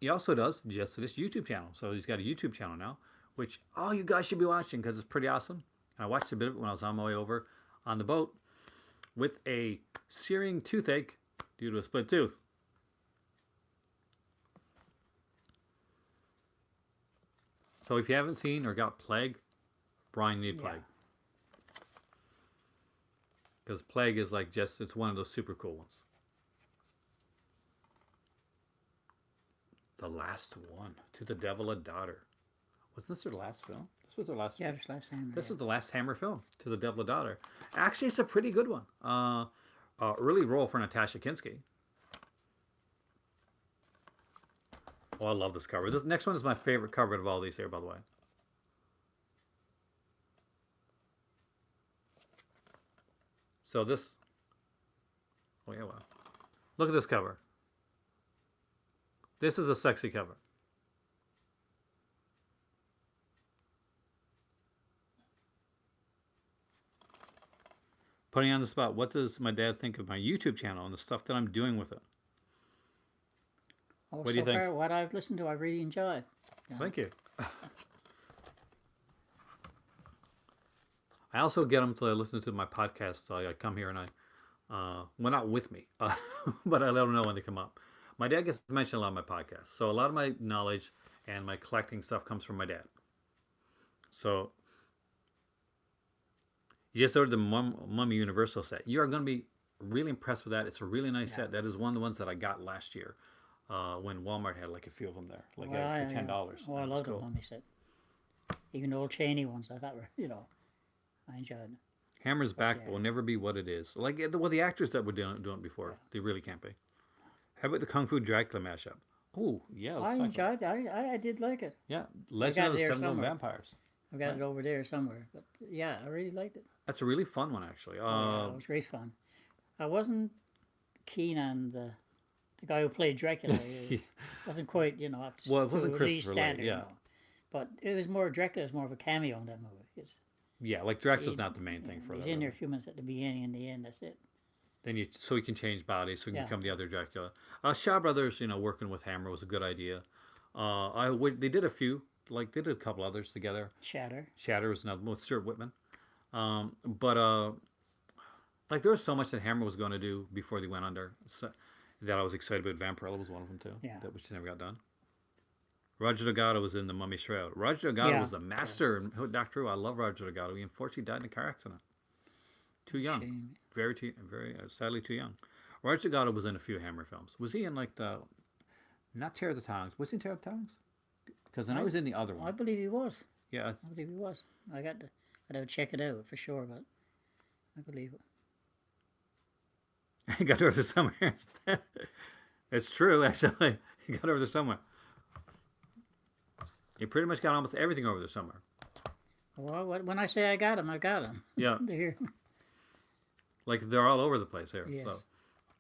He also does Just the Disc YouTube channel. So he's got a YouTube channel now, which all you guys should be watching because it's pretty awesome. And I watched a bit of it when I was on my way over on the boat with a searing toothache due to a split tooth. So if you haven't seen or got Plague, Brian, you need Plague. Because Plague is like just, it's one of those super cool ones. The last one, To the Devil a Daughter. Wasn't this their last film? This was their last film. Yeah, this last Hammer. This is the last Hammer film, To the Devil a Daughter. Actually, it's a pretty good one. Early role for Natasha Kinski. Oh, I love this cover. This next one is my favorite cover of all these here, by the way. So this... Oh, yeah, well. Look at this cover. This is a sexy cover. Putting on the spot, what does my dad think of my YouTube channel and the stuff that I'm doing with it? Oh, what do you think? Far, what I've listened to, I really enjoy. Yeah. Thank you. I also get them to listen to my podcast. So I come here and well, not with me, but I let them know when they come up. My dad gets mentioned a lot on my podcast. So a lot of my knowledge and my collecting stuff comes from my dad. So you just ordered the Mummy Universal set. You are going to be really impressed with that. It's a really nice set. That is one of the ones that I got last year. When Walmart had like a few of them there, like for $10. Oh, I love the Mummy set. Even the old Cheney ones, I thought were, I enjoyed them. Hammer's back, but will never be what it is. Like the actors that were doing it before, they really can't be. How about the Kung Fu Dracula mashup? Oh, yeah. I enjoyed it. I did like it. Yeah, Legend of the Seven Golden Vampires. I've got it over there somewhere, but yeah, I really liked it. That's a really fun one, actually. It was great fun. I wasn't keen on the guy who played Dracula. He wasn't quite, up to it wasn't Christopher standard. Lee, yeah. But it was more, Dracula's more of a cameo in that movie. Yeah, like Dracula's not the main thing for that. He's in there a few minutes at the beginning and the end, that's it. Then so he can change bodies, so he can become the other Dracula. Shaw Brothers, working with Hammer was a good idea. They did a few, they did a couple others together. Shatter was another one with Stuart Whitman. But there was so much that Hammer was going to do before they went under. So, that I was excited about. Vampirella was one of them too. Yeah. Which never got done. Roger Delgado was in The Mummy Shroud. Roger Delgado was a master in Doctor Who. I love Roger Delgado. He unfortunately died in a car accident. Too young. Shame. Very sadly too young. Roger Delgado was in a few Hammer films. Was he in not Terror of the Tongs? Was he in Terror of the Tongs? Because I know he was in the other one. I believe he was. Yeah. I believe he was. I'd have to check it out for sure, but I believe it. He got over there somewhere. It's true, actually. He got over there somewhere. He pretty much got almost everything over there somewhere. Well, when I say I got him, I got him. Yeah. They're here. Like they're all over the place here. Yes. So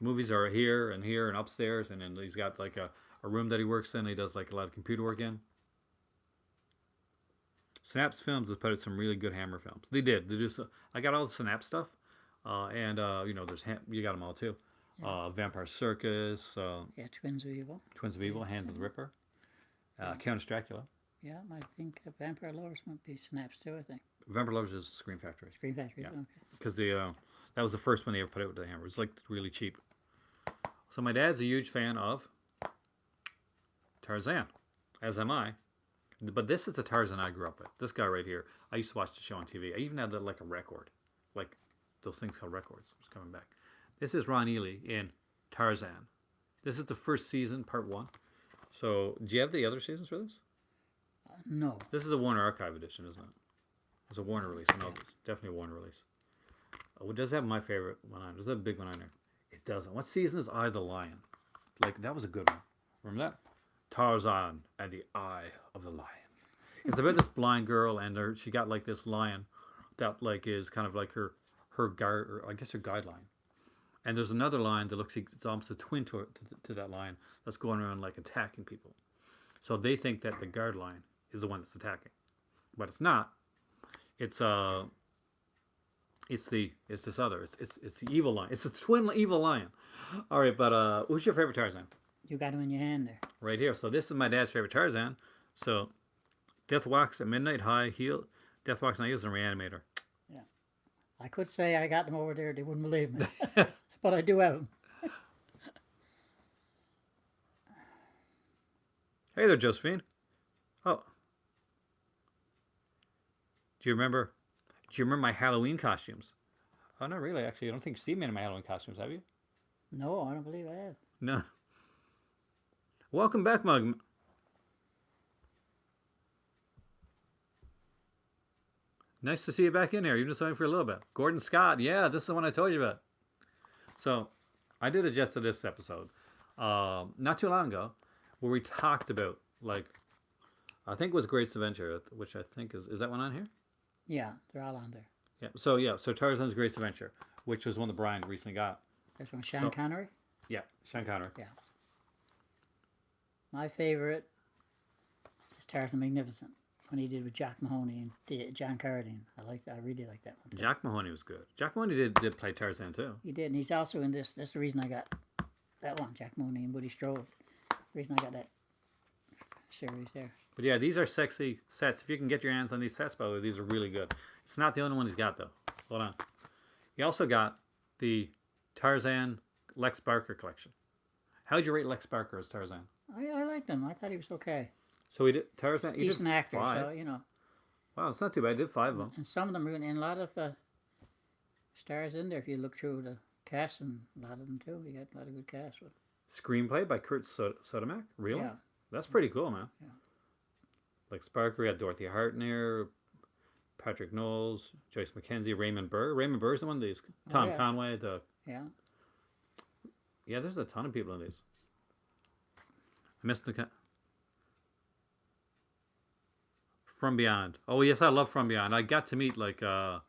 movies are here and upstairs, and then he's got like a room that he works in. He does like a lot of computer work in. Synapse Films has put out some really good Hammer films. They do so. I got all the Synapse stuff. There's you got them all too. Yeah. Vampire Circus. Twins of Evil. Twins of Evil, Hands of the Ripper. Countess Dracula. Yeah, I think Vampire Lovers might be Synapse too, I think. Vampire Lovers is Scream Factory. Screen Factory. Yeah. Okay. Because that was the first one they ever put out with the Hammer. It was like really cheap. So my dad's a huge fan of Tarzan, as am I. But this is the Tarzan I grew up with. This guy right here. I used to watch the show on TV. I even had like a record, like those things called records. It was coming back. This is Ron Ely in Tarzan. This is the first season, part 1. So, do you have the other seasons for this? No. This is a Warner Archive edition, isn't it? It's a Warner release. No, it's definitely a Warner release. Oh, it does have my favorite one on. Does that big one on there? It doesn't. What season is Eye of the Lion? Like, that was a good one. Remember that? Tarzan and the Eye of the Lion. It's about this blind girl, and she got like this lion that like is kind of like her guard, or I guess her guideline. And there's another lion that looks, it's almost a twin to that lion that's going around like attacking people. So they think that the guard lion is the one that's attacking, but it's not. It's this other. It's the evil lion. It's a twin evil lion. All right, but who's your favorite Tarzan? You got him in your hand there. Right here. So this is my dad's favorite Tarzan. So Death Walks at Midnight, High Heel. Death Walks on Heels and Reanimator. Yeah. I could say I got them over there. They wouldn't believe me. But I do have them. Hey there, Josephine. Oh. Do you remember my Halloween costumes? Oh, not really, actually. I don't think you've seen me in my Halloween costumes, have you? No, I don't believe I have. No. Welcome back, Mug. Nice to see you back in here. You've been signing for a little bit. Gordon Scott. Yeah, this is the one I told you about. So, I did a Just of This episode not too long ago where we talked about, like, I think it was Greatest Adventure, which I think is that one on here? Yeah, they're all on there. So Tarzan's Greatest Adventure, which was one that Brian recently got. This one, Sean Connery? Yeah, Sean Connery. Yeah. My favorite is Tarzan Magnificent, when he did with Jack Mahoney and John Carradine. I really like that one too. Jack Mahoney was good. Jack Mahoney did play Tarzan too. He did, and he's also in this. That's the reason I got that one, Jack Mahoney and Woody Strode. The reason I got that series there. But yeah, these are sexy sets. If you can get your hands on these sets, by the way, these are really good. It's not the only one he's got though. Hold on. He also got the Tarzan Lex Barker collection. How would you rate Lex Barker as Tarzan? I liked him. I thought he was okay. So he did Tarzan. He Decent did actor, 5. so you know. Wow, it's not too bad. He did 5 of them. And some of them are in a lot of stars in there. If you look through the cast, and a lot of them too. You got a lot of good cast with. Screenplay by Kurt Sodermack. Really? Yeah. That's pretty cool, man. Yeah. Lex Barker, we had Dorothy Hartnell, Patrick Knowles, Joyce McKenzie, Raymond Burr. Raymond Burr's the one of these. Tom yeah. Conway. Yeah. Yeah, there's a ton of people in these. I missed the... From Beyond. Oh, yes, I love From Beyond. I got to meet, like, the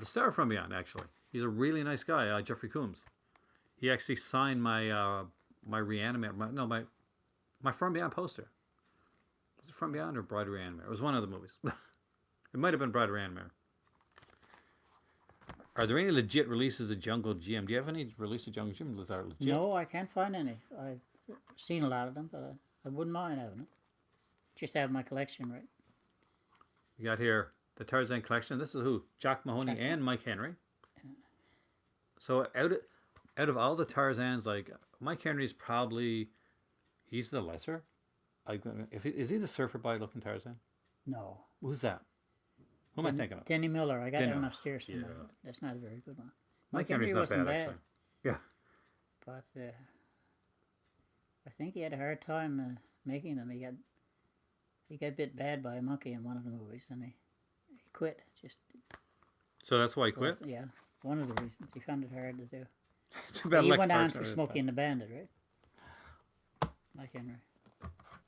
star From Beyond, actually. He's a really nice guy, Jeffrey Combs. He actually signed my my Reanimator, my From Beyond poster. Was it From Beyond or Bride of Reanimator? It was one of the movies. It might have been Bride of Reanimator. Are there any legit releases of Jungle Gym? Do you have any release of Jungle Gym that are legit? No, I can't find any. I've seen a lot of them, but I wouldn't mind having it. Just to have my collection, right? We got here the Tarzan Collection. This is who? Jack Mahoney and Mike Henry. Yeah. So out of all the Tarzans, like Mike Henry's probably he's the lesser. Is he the surfer boy looking Tarzan? No. Who's that? Who am I thinking of? Denny Miller. I got Denny. that one upstairs somewhere. Yeah. That's not a very good one. Mike Henry's not wasn't bad, actually. Yeah. But I think he had a hard time making them. He got bit bad by a monkey in one of the movies, and he quit. So that's why he quit? Yeah, one of the reasons. He found it hard to do. Too bad he Lex went on Barker for is Smokey and bad. the Bandit, right? Mike Henry.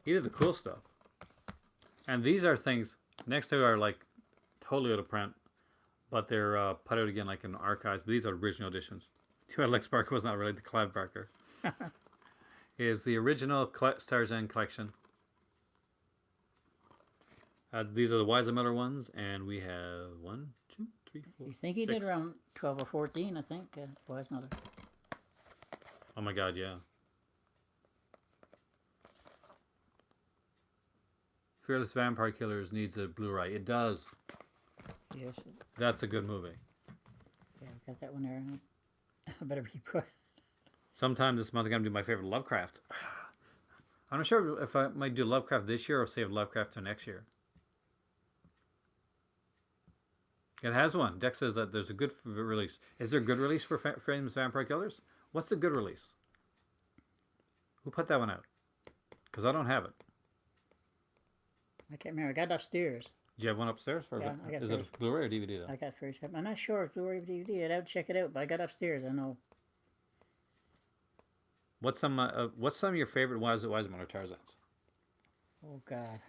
He did the cool stuff. And these are things, next two are like totally out of print, but they're put out again like in archives, but these are original editions. Too bad Lex Barker was not related to Clive Barker. Is the original Tarzan collection. These are the Weiser Miller ones, and we have 1, 2, 3, 4. You think he 6. did around 12 or 14, I think, Wise Miller. Oh my God, yeah. Fearless Vampire Killers needs a Blu-ray. It does. Yes. That's a good movie. Yeah, I've got that one there. I better be quick. Sometime this month I'm gonna do my favorite Lovecraft. I'm not sure if I might do Lovecraft this year or save Lovecraft till next year. It has one. Dex says that there's a good release. Is there a good release for Famous Vampire Killers? What's the good release? Who put that one out? Because I don't have it. I can't remember. I got it upstairs. Do you have one upstairs? Or Yeah, I got is it a Blu-ray or DVD though? I got first. I'm not sure if Blu-ray or DVD. I'd have to check it out, but I got upstairs. I know. What's some of your favorite Wiseman or Tarzans? Oh God,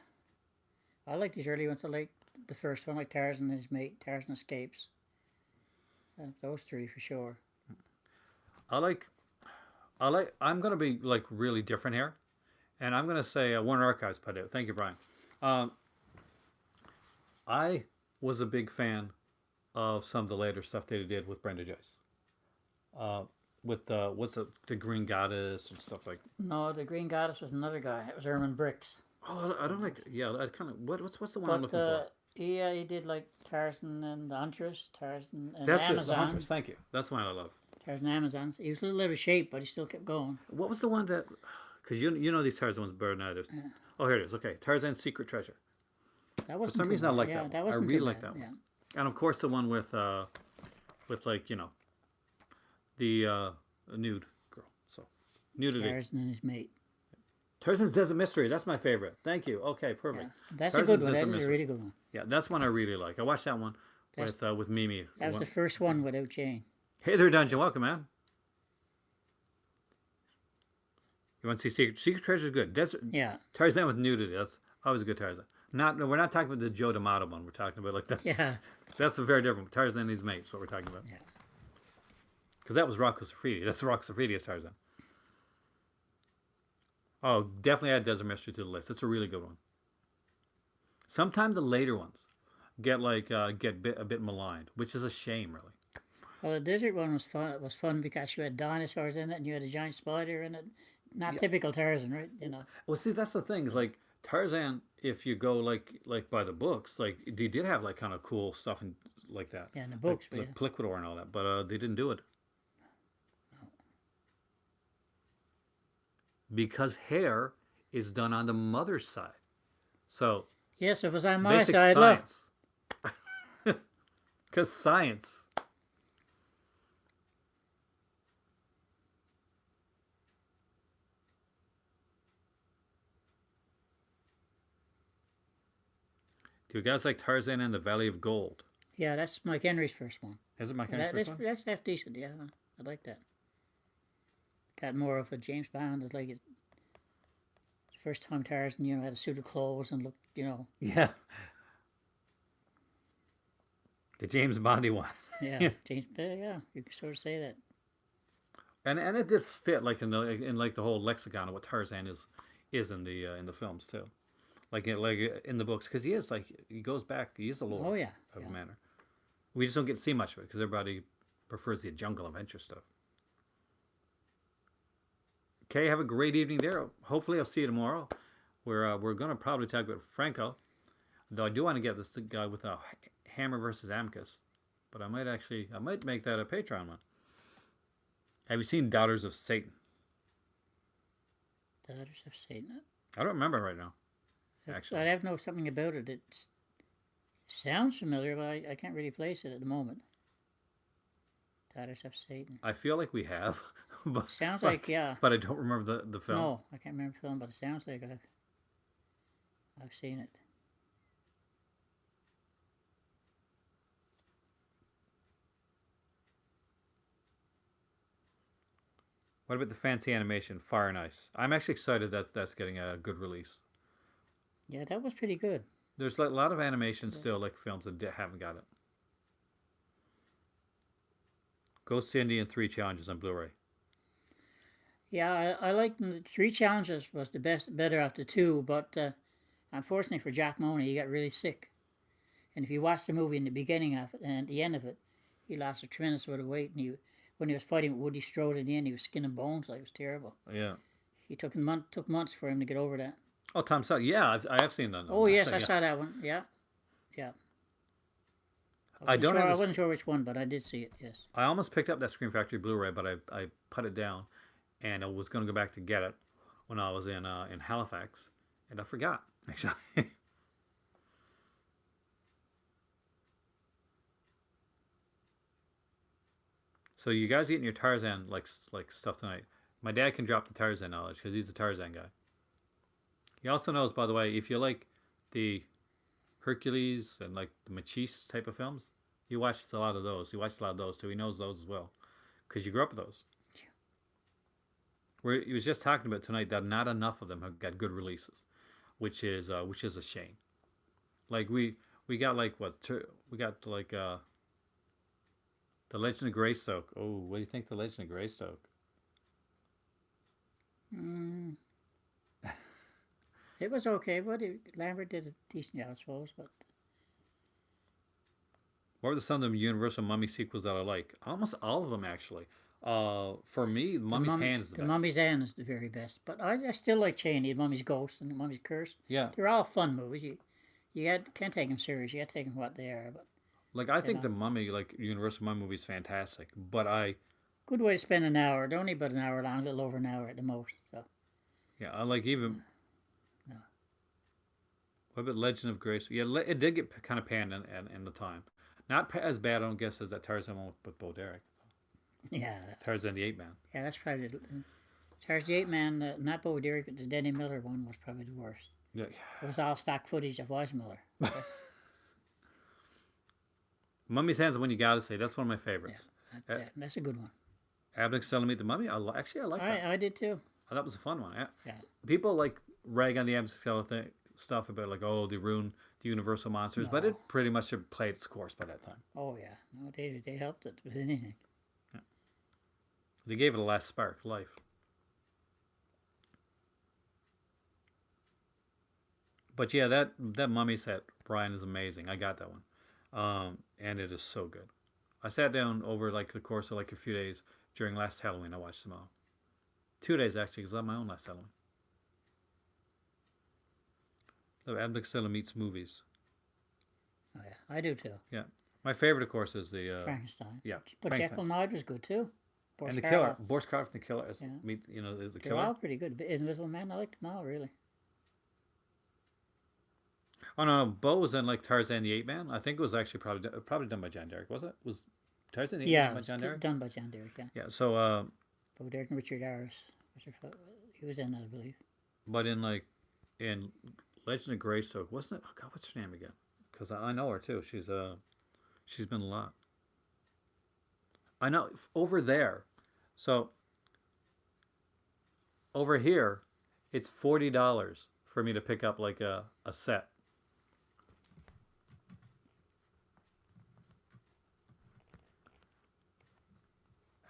I like these early ones. I like the first one, like Tarzan and his mate. Tarzan Escapes. Those three for sure. I'm gonna be like really different here, and I'm gonna say Warner Archives put it. Thank you, Brian. I was a big fan of some of the later stuff they did with Brenda Joyce. With the Green Goddess and stuff like. No, the Green Goddess was another guy. It was Herman Bricks. Oh, I don't like. Yeah, I kind of. What's the one I'm looking for? Yeah, he did like Tarzan and the Huntress, Tarzan and That's Amazon. the Huntress. Thank you. That's the one I love. Tarzan and Amazons. He was a little out of shape, but he still kept going. What was the one that? Because you know these Tarzan ones better than others. Yeah. Oh, here it is. Okay, Tarzan's Secret Treasure. That wasn't for some reason I like that one. wasn't I really like that one. Yeah. And of course the one with like the nude girl. So nudity. Tarzan and his mate. Tarzan's Desert Mystery. That's my favorite. Thank you. Okay, perfect. Yeah. That's Tarzan's a good one. Desert That is Mystery. a really good one. Yeah, that's one I really like. I watched that one with Mimi. That was the first one without Jane. Hey there, Dungeon. Welcome, man. You want to see Secret Treasure is good. Desert. Yeah. Tarzan with nudity. That's always a good Tarzan. We're not talking about the Joe D'Amato one. We're talking about like that. Yeah. That's a very different. Tarzan and his mates. What we're talking about. Yeah. Because that was Rocco Siffredi. That's Rocco Siffredi's Tarzan. Oh, definitely add Desert Mystery to the list. It's a really good one. Sometimes the later ones get a bit maligned, which is a shame, really. Well, the desert one was fun. It was fun because you had dinosaurs in it, and you had a giant spider in it. Not typical Tarzan, right? Well, see, that's the thing. Is like Tarzan. If you go like by the books, like they did have like kind of cool stuff and like that. Yeah, in the books, like Pliquidor and all that, but they didn't do it. Because hair is done on the mother's side. So yes, if it was on my basic side, science. Because science. Do you guys like Tarzan and the Valley of Gold? Yeah, that's Mike Henry's first one. Is it Mike Henry's first one? That's half decent, yeah. I like that. Got more of a James Bond. It's like it's the first time Tarzan, had a suit of clothes and looked, Yeah. The James Bondy one. Yeah, James. Yeah, you could sort of say that. And it did fit like in the whole lexicon of what Tarzan is in the films too, like in the books, because he goes back. He is a lord. Oh yeah. Of a manner. We just don't get to see much of it because everybody prefers the jungle adventure stuff. Okay, have a great evening there. Hopefully, I'll see you tomorrow. We're gonna probably talk about Franco, though I do want to get this guy with a Hammer versus Amicus, but I might make that a Patreon one. Have you seen Daughters of Satan? Daughters of Satan. I don't remember right now. Actually, I have know something about it. It sounds familiar, but I can't really place it at the moment. Daughters of Satan. I feel like we have. But, sounds like, yeah. But I don't remember the film. No, I can't remember the film, but it sounds like I've seen it. What about the fancy animation, Fire and Ice? I'm actually excited that that's getting a good release. Yeah, that was pretty good. There's a lot of animation still, like films that haven't got it. Ghost Indian 3 challenges on Blu-ray. Yeah, I like the 3 challenges was better of the 2, but unfortunately for Jack Money, he got really sick. And if you watch the movie in the beginning of it and at the end of it, he lost a tremendous amount of weight. And when he was fighting with Woody Strode in the end, he was skin and bones. Like, it was terrible. Yeah. He took months for him to get over that. Oh, Tom Selleck. Yeah, I have seen that. Oh, yes, I saw that one. Yeah. Yeah. I don't I have this. wasn't sure which one, but I did see it. Yes. I almost picked up that Scream Factory Blu-ray, but I put it down, and I was going to go back to get it when I was in Halifax, and I forgot actually. So you guys getting your Tarzan like stuff tonight? My dad can drop the Tarzan knowledge because he's a Tarzan guy. He also knows, by the way, if you like the Hercules and like the Machis type of films, he watches a lot of those. He watches a lot of those too. He knows those as well because you grew up with those. Where he was just talking about tonight that not enough of them have got good releases, which is a shame. Like we got like what we got like the Legend of Greystoke. Oh, what do you think the Legend of Greystoke? Mm. It was okay, but Lambert did a decent job, I suppose. But What were some of the Universal Mummy sequels that I like? Almost all of them, actually. For me, Mummy's Hand is the best. Mummy's Hand is the very best. But I still like Cheney, Mummy's Ghost, and Mummy's Curse. Yeah. They're all fun movies. Can't take them serious. You got to take them for what they are. But like I think the Mummy, like Universal Mummy movie, is fantastic. But good way to spend an hour. They're only about an hour long, a little over an hour at the most. So. Yeah, I like even. No. What about Legend of Grace? Yeah, it did get kind of panned in the time. Not as bad, I don't guess, as that Tarzan one with Bo Derek. Yeah. Tarzan the Ape Man. Yeah, that's probably Tarzan the Ape Man. Not Bo Derek, but the Denny Miller one was probably the worst. Yeah. It was all stock footage of Weissmuller. Mummy's Hand's the one you gotta say. That's one of my favorites. Yeah, that's a good one. Abbott and Costello Meet the Mummy. I like that. I did too. Oh, that was a fun one. Yeah. People like rag on the Abbott and Costello stuff about like, oh, they ruined the Universal monsters, but it pretty much had played its course by that time. Oh yeah, no, they helped it with anything. Yeah. They gave it a last spark, life. But yeah, that Mummy set, Brian, is amazing. I got that one, and it is so good. I sat down over like the course of like a few days during last Halloween. I watched them all. 2 days actually, because I had my own last Halloween. The Abbott Costello meets movies. Oh yeah, I do too. Yeah, my favorite, of course, is the Frankenstein. Yeah, But Jekyll and Hyde was good too. And the killer, Boris Karloff, the killer, meet the They're killer. all pretty good. Invisible Man, I liked them all really. Oh no, Bo was in like Tarzan the Ape Man. I think it was actually probably done by John Derek. Was it? Was Tarzan the Ape Man by John Derek? Done by John Derek. Yeah. Yeah. So. Bo Derek and Richard Harris. He was in that, I believe. But in Legend of Greystoke, wasn't it? Oh God, what's her name again? Because I know her too. She's been a lot. I know over there. So. Over here, it's $40 for me to pick up like a set.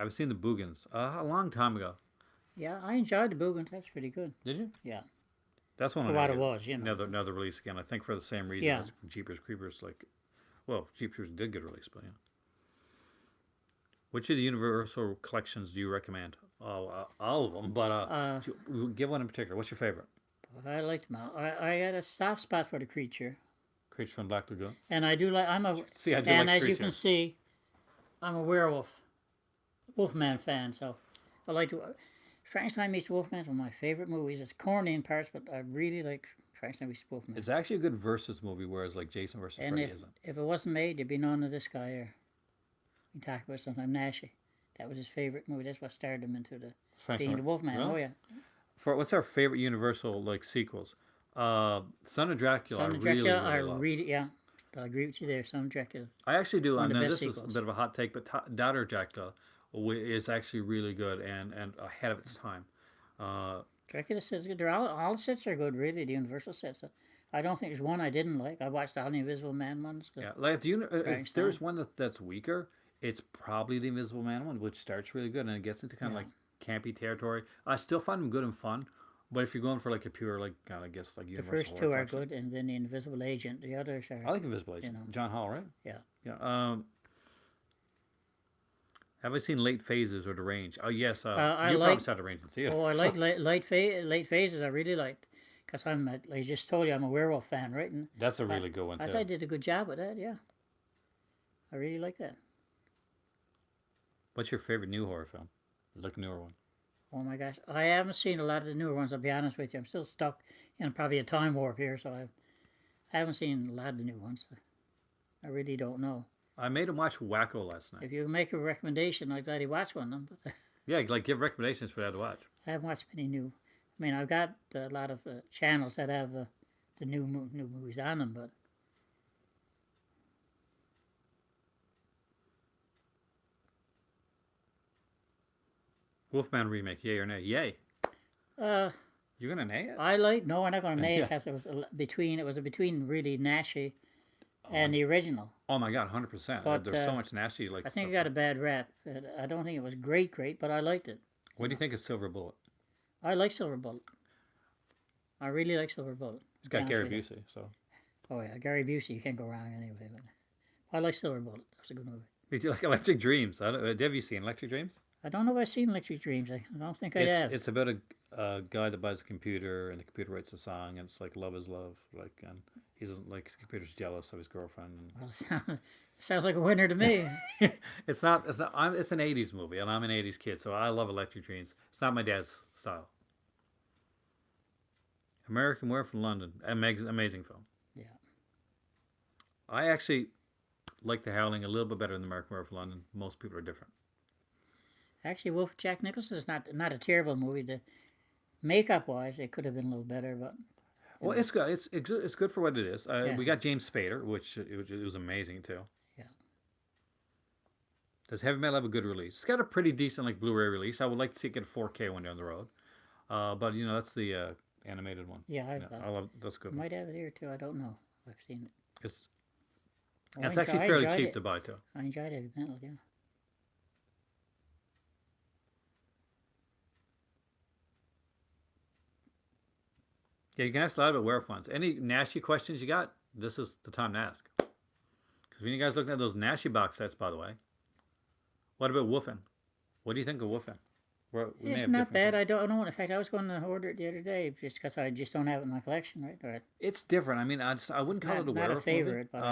I've seen the Boogans a long time ago. Yeah, I enjoyed the Boogans. That's pretty good. Did you? Yeah. That's one for what it was, Another release again. I think for the same reason as Jeepers Creepers. Jeepers did get released, but yeah. Which of the Universal collections do you recommend? Oh, all of them, but give one in particular. What's your favorite? I liked them all. I had a soft spot for the Creature. Creature from Black Lagoon. And I do like. And as you can see, I'm a Wolfman fan. So I like to. Frankenstein meets Wolfman is one of my favorite movies. It's corny in parts, but I really like Frankenstein meets Wolfman. It's actually a good versus movie, whereas like Jason versus Freddy isn't. If it wasn't made, there'd be none of this guy here. We talk about sometime Nashi. That was his favorite movie. That's what started him into being the Wolfman. Really? Oh yeah. What's our favorite Universal sequels? Son of Dracula. Son of Dracula, I really yeah. But I agree with you there. Son of Dracula. I actually do. I know this is a bit of a hot take, but Daughter Dracula is actually really good and ahead of its time. Dracula sets good. All the sets are good, really. The Universal sets. I don't think there's one I didn't like. I watched all the Invisible Man ones. Yeah, like if there's one that's weaker, it's probably the Invisible Man one, which starts really good and it gets into kind of like campy territory. I still find them good and fun, but if you're going for like a pure I guess like Universal. The first two are good, and then the Invisible Agent. The others are. I like Invisible Agent. John Hall, right? Yeah. Yeah. Have I seen Late Phases or The Range? Oh yes, you probably saw The Range and see it. Oh, I like late Phases. I really liked because I just told you I'm a Werewolf fan, right? And that's a really good one too. I thought I did a good job with that. Yeah. I really like that. What's your favorite new horror film? Like newer one. Oh my gosh, I haven't seen a lot of the newer ones. I'll be honest with you. I'm still stuck in probably a time warp here, so I haven't seen a lot of the new ones. I really don't know. I made him watch Wacko last night. If you make a recommendation, I'd gladly watch one of them. But Yeah, like give recommendations for that to watch. I haven't watched many new. I mean, I've got a lot of channels that have the new movies on them, but Wolfman remake, yay or nay? Yay. uh, You're gonna nay it? I like. No, I'm not going to name Yeah. it because it was between. It was between really Nashy and the original. Oh my god, 100%. But, There's so much nasty like. I think it stuff. got a bad rap. I don't think it was great, but I liked it. What do you think of Silver Bullet? I like Silver Bullet. I really like Silver Bullet. It's got Gary Busey, so. Oh yeah, Gary Busey. You can't go wrong anyway. But I like Silver Bullet. That was a good movie. You do like Electric Dreams. Have you seen Electric Dreams? I don't know if I've seen Electric Dreams. I don't think I have. It's about a guy that buys a computer and the computer writes a song and it's like love is love, like, and he's like the computer's jealous of his girlfriend. Well, it sounds like a winner to me. It's not. It's an '80s movie, and I'm an '80s kid, so I love Electric Dreams. It's not my dad's style. American Werewolf in London, amazing film. Yeah. I actually like The Howling a little bit better than American Werewolf in London. Most people are different. Actually, Wolf of Jack Nicholson is not a terrible movie. The makeup wise, it could have been a little better, but Well, it's good. It's good for what it is. Yeah. We got James Spader, which it was amazing too. Yeah. Does Heavy Metal have a good release? It's got a pretty decent like Blu-ray release. I would like to see it get a 4K one down the road. But you know that's the animated one. yeah, I love that's a good. I One. might have it here too. I don't know if I've seen it. It's Oh, it's I actually enjoyed- fairly I enjoyed cheap it. to buy too. I enjoyed Heavy Metal, yeah. Yeah, you can ask a lot about werewolf ones. Any nasty questions you got? This is the time to ask. Because when you guys looking at those nasty box sets, by the way, what about woofing? What do you think of woofing? We may It's have not different bad. things. I don't know. In fact, I was going to order it the other day just because I just don't have it in my collection, right? Or It's different. I mean, I wouldn't call Not- it a not a werewolf favorite, movie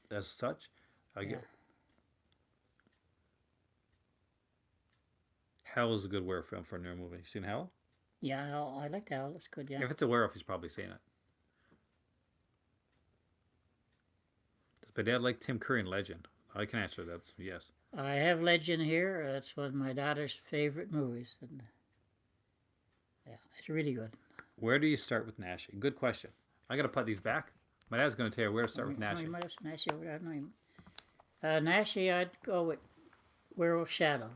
but as such. I Yeah. get. Hell is a good werewolf film for a new movie. You seen Hell? yeah, I like that. It's good, yeah. If it's a werewolf, he's probably seen it. Does my dad like Tim Curry in Legend? I can answer that. Yes. I have Legend here. It's one of my daughter's favorite movies. And, yeah, it's really good. Where do you start with Nashi? Good question. I got to put these back. My dad's going to tell you where to start with Oh, Nashi. you might have some Nashi over there. I don't know. Nashi, I'd go with Werewolf Shadow.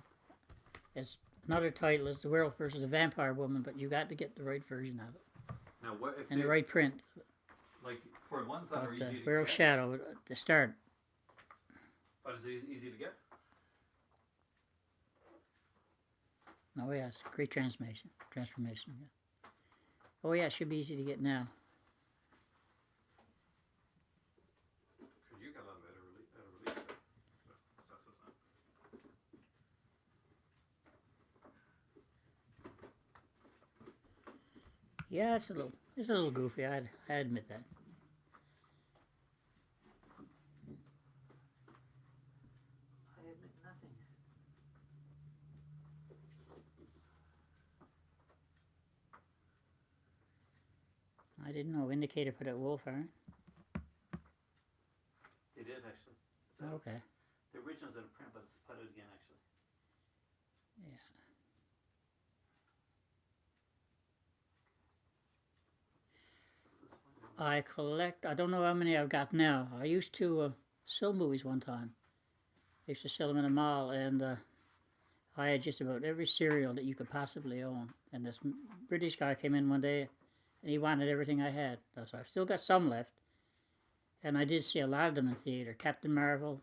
It's another title is The Werewolf versus the Vampire Woman, but you got to get the right version of it Now, what if and the right print. like for ones that But Werewolf Shadow at the start. but is it easy to get? Oh yes, great transformation. Yeah. Oh yeah, it should be easy to get now. Because you got a lot of better release. Yeah, it's a little goofy. I admit that. I admit nothing. I didn't know indicator for that wolf, huh? They did actually. Okay. The original's in print, but it's put it again actually. Yeah. I collect. I don't know how many I've got now. I used to sell movies one time. I used to sell them in a mall, and I had just about every serial that you could possibly own. And this British guy came in one day, and he wanted everything I had. So I've still got some left. And I did see a lot of them in theater. Captain Marvel,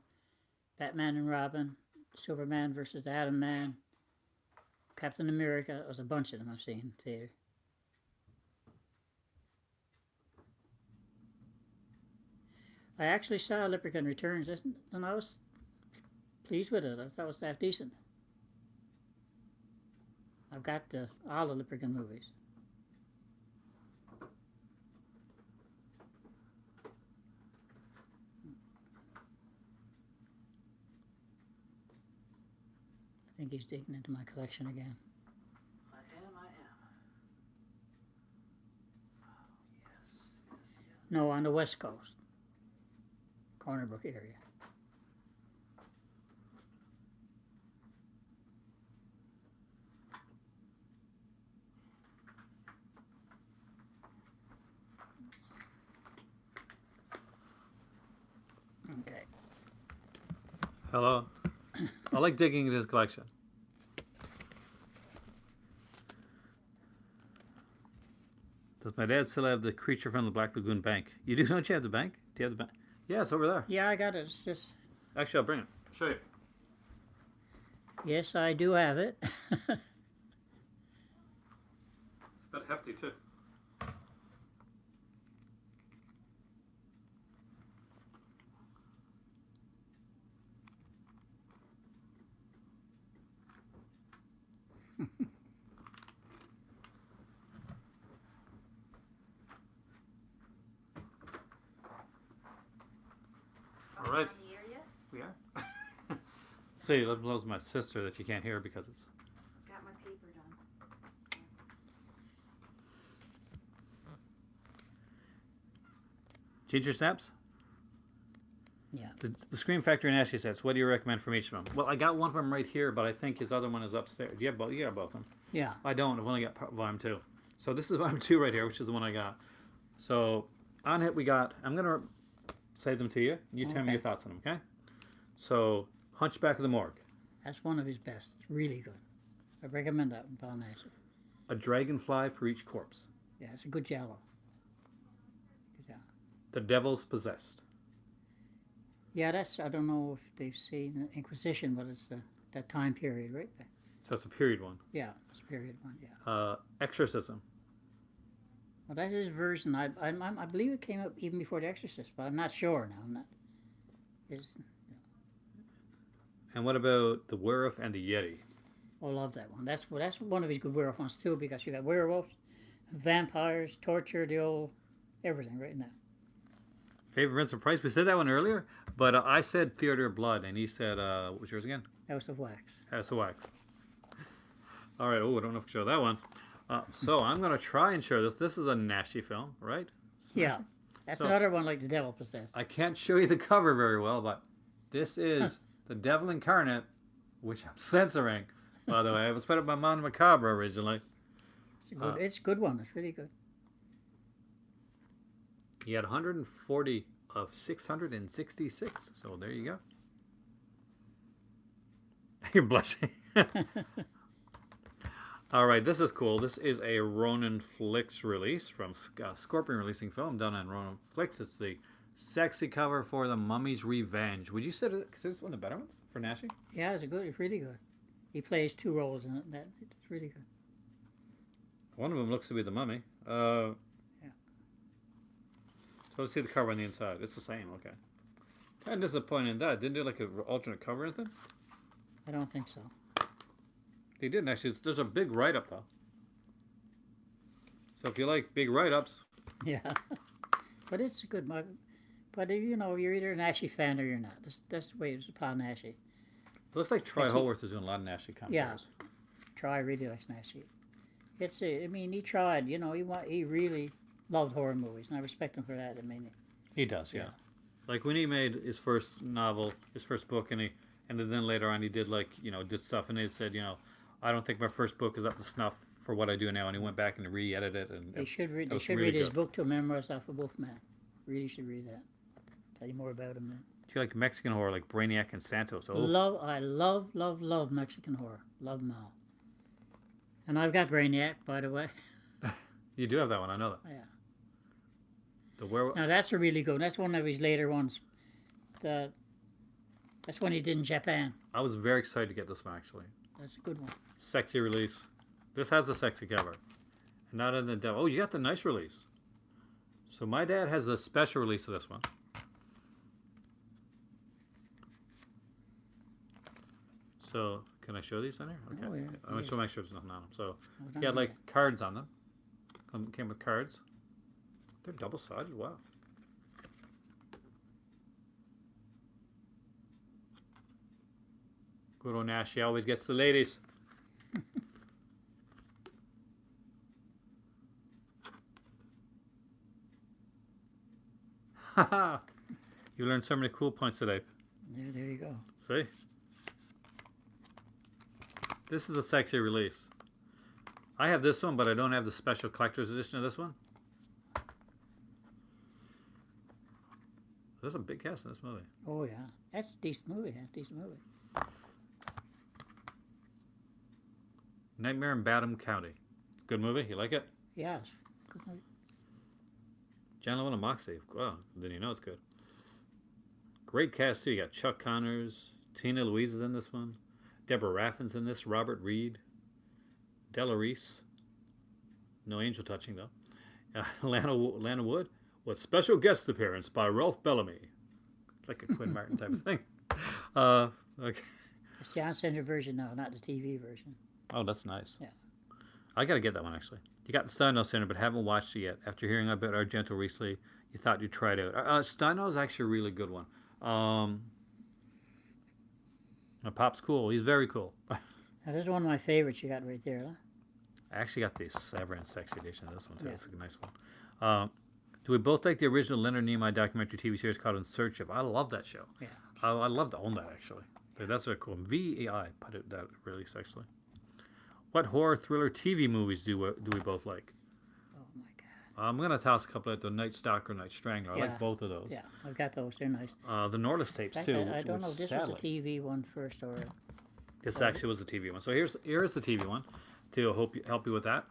Batman and Robin, Superman versus the Atom Man, Captain America. There was a bunch of them I've seen in theater. I actually saw Leprechaun Returns, and I was pleased with it. I thought it was half decent. I've got all the Leprechaun movies. think he's digging into my collection again. I am. Oh, yes. No, on the West Coast. Corner Brook area. Okay. Hello. I like digging into his collection. Does my dad still have the creature from the Black Lagoon bank? You do, don't you have the bank? Do you have the bank? Yeah, it's over there. Yeah, I got it. It's just... Actually, I'll bring it. Show you. Yes, I do have it. It's a bit hefty, too. All right. On the air yet? We are. See, that blows my sister that you can't hear because it's... Got my paper done. Ginger snaps? Yeah. The Scream Factory and Ashley sets, what do you recommend from each of them? Well, I got one of them right here, but I think his other one is upstairs. Do you have both? You have both of them. Yeah. I don't. I've only got volume 2. So this is volume 2 right here, which is the one I got. So on it we got, I'm going to say them to you. You tell me your thoughts on them, okay? So Hunchback of the Morgue. That's one of his best. It's really good. I recommend that one, Palance. A Dragonfly for Each Corpse. Yeah, it's a good giallo. Good giallo. The Devil's Possessed. Yeah, that's, I don't know if they've seen Inquisition, but it's that time period, right? So it's a period one. Yeah, it's a period one, yeah. Exorcism. Well, that's his version. I believe it came up even before The Exorcist, but I'm not sure now. I'm not. It's, And what about the Werewolf and the Yeti? I love that one. That's one of his good werewolf ones too, because you got werewolves, vampires, torture, the old everything right now. Favorite Vincent Price? We said that one earlier, but I said Theater of Blood, and he said, what was yours again? House of Wax. House of Wax. All right. Oh, I don't know if I can show that one. So I'm going to try and show this. This is a Nashi film, right? Yeah, that's So- another one like The Devil Possessed. I can't show you the cover very well, but this is the Devil Incarnate, which I'm censoring, by the way. I was put up by Mon Macabre originally. It's a good one. It's really good. He had 140 of 666. So there you go. You're blushing. All right, this is cool. This is a Ronin Flicks release from Scorpion Releasing Film done on Ronin Flicks. It's the sexy cover for The Mummy's Revenge. Would you say this one of the better ones for Nashi? Yeah, it's really good. He plays 2 roles in it. It's really good. One of them looks to be the Mummy. Yeah. So let's see the cover on the inside. It's the same, okay. Kind of disappointed in that. Didn't do like an alternate cover or anything? I don't think so. They didn't actually. There's a big write-up though. So if you like big write-ups, Yeah, but it's a good. But you know, you're either a Nashi fan or you're not. That's the way it's upon Nashi. it looks like Troy I see. Holworth is doing a lot of Nashi commentaries. Troy really likes Nashi. I mean, he tried. You know, he really loved horror movies, and I respect him for that. I mean, He does, yeah. Yeah. Like when he made his first novel, his first book, and then later on he did did stuff, and they said, I don't think my first book is up to snuff for what I do now, and he went back and re-edited it, and they should read. that They was should really read his good. book to Memoirs of a Wolfman. Really should read that. Tell you more about him then. Do you like Mexican horror, like Brainiac and Santos? Oh, I love Mexican horror. Love them all. And I've got Brainiac, by the way. you do have that one, I know that. Yeah. The Werewolf. Now that's a really good. That's one of his later ones. That's one he did in Japan. I was very excited to get this one, actually. That's a good one. Sexy release. This has a sexy cover. And not in the devil. Oh, you got the nice release. So my dad has a special release of this one. So, can I show these on here? Okay. Oh, yeah. I want to make sure there's nothing on them. So, Hold on he had a like minute. cards on them. Came with cards. They're double-sided. Wow. Good old Nash, he always gets the ladies. Haha. You learned so many cool points today. Yeah, there you go. See? This is a sexy release. I have this one, but I don't have the special collector's edition of this one. There's a big cast in this movie. Oh yeah, that's a decent movie. That's a decent movie. Nightmare in Badham County. Good movie? You like it? Yeah, it's a good movie. Gentleman of Moxie. Well, then you know it's good. Great cast too. You got Chuck Connors, Tina Louise is in this one, Deborah Raffin's in this, Robert Reed, Della Reese. No angel touching though. Lana Wood with special guest appearance by Ralph Bellamy, like a Quinn Martin type of thing. Okay. It's the uncensored version now, not the TV version. Oh, that's nice. Yeah. I gotta get that one actually. You got Steino Center, but haven't watched it yet. After hearing about Argento recently, you thought you'd try it out. Steino is actually a really good one. Pop's cool. He's very cool. Now, this is one of my favorites you got right there, huh? I actually got the Severance Sexy edition of this one too. Yeah. It's a nice one. Do we both like the original Leonard Nimoy documentary TV series called In Search Of? I love that show. Yeah. I love to own that actually. That's very cool. VEI put it that release actually. What horror thriller TV movies do we both like? Oh my God. I'm gonna toss a couple at the Night Stalker, Night Strangler. I like both of those. Yeah, I've got those. They're nice. The Norliss tapes In fact, too. I don't know if this was a TV one first or. This actually was a TV one. So here's the TV one to help you with that.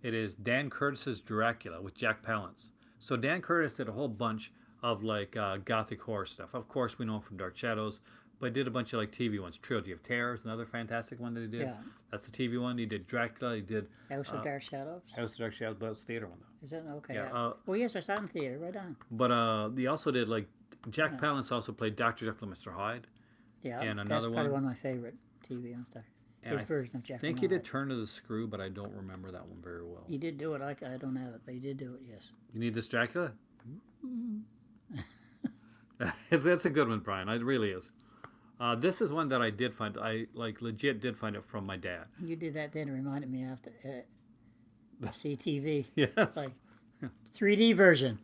It is Dan Curtis's Dracula with Jack Palance. So Dan Curtis did a whole bunch of like gothic horror stuff. Of course, we know him from Dark Shadows, but he did a bunch of like TV ones. Trilogy of Terror is another fantastic one that he did. Yeah. That's the TV one. He did Dracula. He did House of Dark Shadows. House of Dark Shadows, but it's theater one though. Is that okay? Yeah. Yeah. Oh yes, I saw it in theater. Right on. But he also did like Jack Palance also played Dr. Jekyll and Mr. Hyde. Yeah. And that's another probably one of my favorite TV on stuff. And His version of Jekyll. I think he did Turn to the Screw, but I don't remember that one very well. He did do it. I don't have it, but he did do it. Yes. You need this Dracula? That's a good one, Brian. It really is. This is one that I did find. I legit did find it from my dad. You did that then. It reminded me after CTV. Yes. Like 3D version.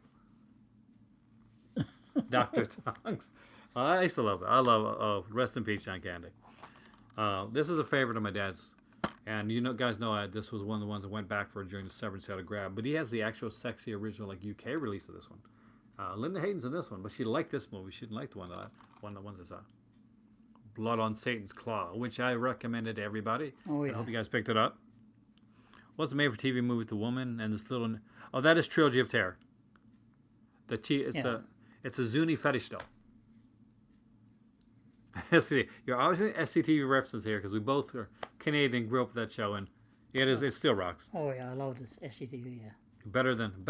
Dr. Tongs. I used to love it. I love rest in peace, John Candy. This is a favorite of my dad's. And you know, guys know this was one of the ones I went back for during the Severance sale to grab. But he has the actual sexy original like UK release of this one. Linda Hayden's in this one, but she liked this movie. She didn't like the one of the ones I saw. Blood on Satan's Claw, which I recommended to everybody. Oh yeah. I hope you guys picked it up. What's the made-for-TV movie with the woman and this little? Oh, that is Trilogy of Terror. It's a Zuni fetish doll. You're always getting SCTV references here because we both are Canadian, grew up with that show, and it still rocks. Oh yeah, I love this SCTV. Yeah. Better than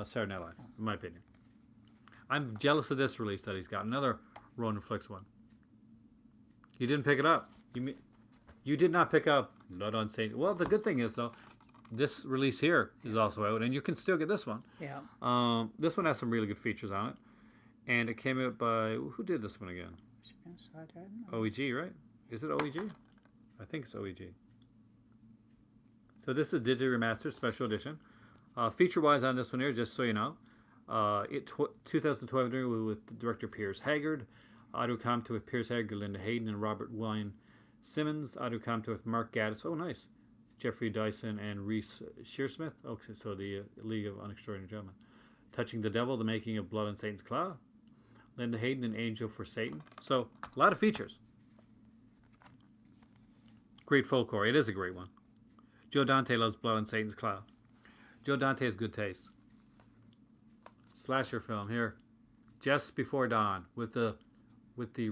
Saturday Night Live, in my opinion. I'm jealous of this release that he's got. Another Ronin Flicks one. You didn't pick it up. You did not pick up Blood on Saint. Well, the good thing is though, this release here is also out, and you can still get this one. Yeah. This one has some really good features on it, and it came out by who did this one again? OEG, right? Is it OEG? I think it's OEG. So this is Digital Remastered Special Edition. Feature-wise on this one here, just so you know, 2012 with director Piers Haggard, audio commentary with Piers Haggard, Linda Hayden, and Robert Wine Simmons, audio commentary with Mark Gaddis. Oh, nice. Jeffrey Dyson and Reese Shearsmith. Okay, so the League of Unextraordinary Gentlemen. Touching the Devil, The Making of Blood on Satan's Claw. Linda Hayden, An Angel for Satan. So, a lot of features. Great folk horror. It is a great one. Joe Dante loves Blood on Satan's Claw. Joe Dante has good taste. Slasher film here. Just Before Dawn with the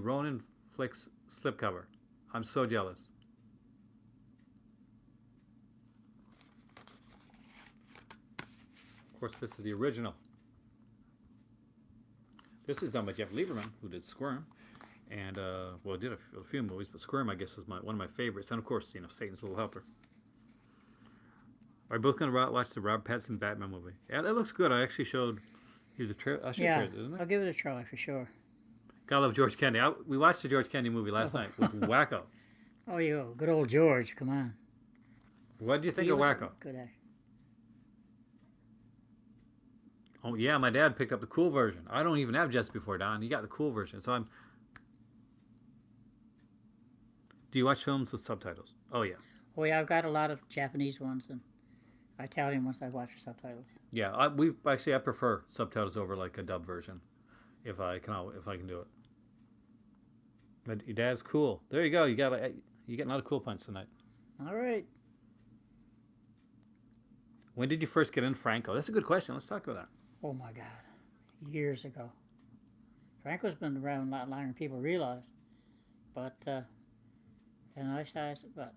Ronin Flicks slipcover. I'm so jealous. Of course, this is the original. This is done by Jeff Lieberman, who did Squirm, and did a few movies, but Squirm, I guess, is one of my favorites, and of course, Satan's Little Helper. Are we both going to watch the Robert Pattinson Batman movie? Yeah, it looks good. I actually showed you the trailer. Isn't it? I'll give it a try for sure. Gotta love George Kennedy. We watched the George Kennedy movie last night with Wacko. Oh, you good old George. Come on. What do you think He of was a Wacko? good actor. Oh yeah, my dad picked up the cool version. I don't even have Just Before Dawn. He got the cool version. So I'm. Do you watch films with subtitles? Oh yeah. Oh yeah, I've got a lot of Japanese ones and Italian ones I watch with subtitles. Yeah, I prefer subtitles over like a dub version, if I can do it. But your dad's cool. There you go. You getting a lot of cool points tonight. All right. When did you first get in Franco? That's a good question. Let's talk about that. Oh my God, years ago. Franco's been around a lot longer than people realize, but and I said, but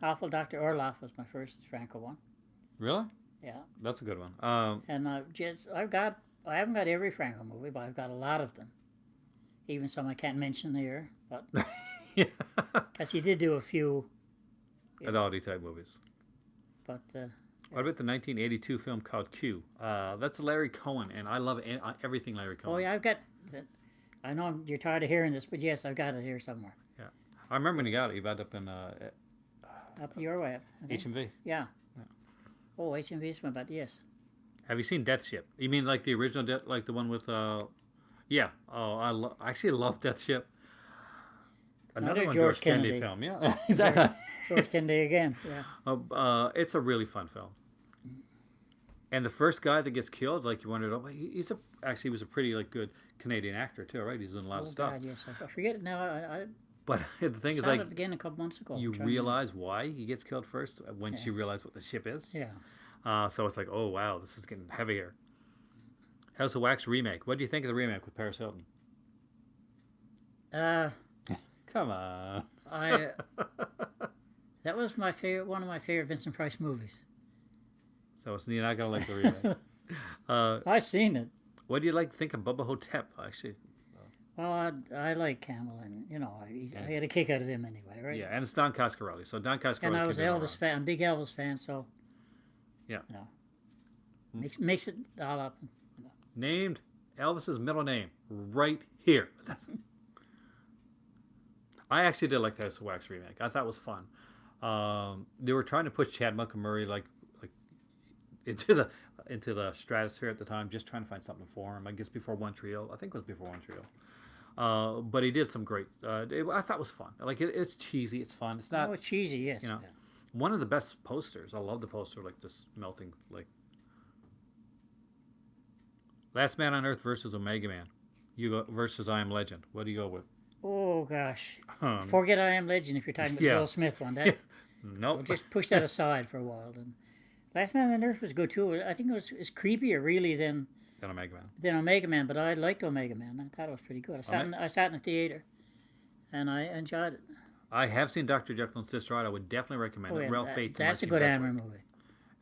Awful Dr. Orloff was my first Franco one. Really? Yeah. That's a good one. And I haven't got every Franco movie, but I've got a lot of them. Even some I can't mention here, but yeah. because he did do a few. Adulty type movies. But What about the 1982 film called Q? That's Larry Cohen, and I love everything Larry Cohen. oh yeah, I've got. I know you're tired of hearing this, but yes, I've got it here somewhere. Yeah. I remember when you got it. You got it up in Up your way. I think. HMV. Yeah. Oh, HMV's one, but yes. Have you seen Death Ship? You mean like the original, like the one with? Yeah. Oh, I actually love Death Ship. Another one, George Kennedy Kennedy film. Yeah, exactly. George Kennedy again. Yeah. It's a really fun film. And the first guy that gets killed, like you wondered, oh, he was a pretty like good Canadian actor too, right? He's doing a lot of stuff. God, yes, I forget it now. I But the thing is, saw like, it again a couple months ago. you I'm trying to- realize why he gets killed first once you realize what the ship is. Yeah. So it's like, oh wow, this is getting heavier. House of Wax remake. What do you think of the remake with Paris Hilton? Come on. That was one of my favorite Vincent Price movies. So you're not gonna like the remake. I've seen it. What do you think of Bubba Hotep? Actually, Well, I like Campbell, and I had a kick out of him anyway, right? yeah, and it's Don Coscarelli. So Don Coscarelli. And I was can an do no Elvis wrong. fan, big Elvis fan, so Yeah. makes it all up. Named Elvis's middle name right here. I actually did like the House of Wax remake. I thought it was fun. They were trying to push Chad Montgomery like into the stratosphere at the time, just trying to find something for him. I guess before One Tree Hill. I think it was before One Tree Hill. But he did some great. I thought it was fun. Like it's cheesy. It's fun. It's not. Oh, it's cheesy, yes. You know, one of the best posters. I love the poster, like this melting, like Last Man on Earth versus Omega Man. You go versus I Am Legend. What do you go with? Oh gosh, forget I Am Legend if you're talking about the Yeah. Will Smith one. That Nope. we'll just push that aside for a while. And Last Man on Earth was good too. I think it's creepier really than Omega Man. Omega Man, but I liked Omega Man. I thought it was pretty good. I sat in the theater, and I enjoyed it. I have seen Dr. Jekyll and Sister Hyde. I would definitely recommend Oh, it. yeah, Ralph Bates. and that's a Martin good Beswick. Hammer movie.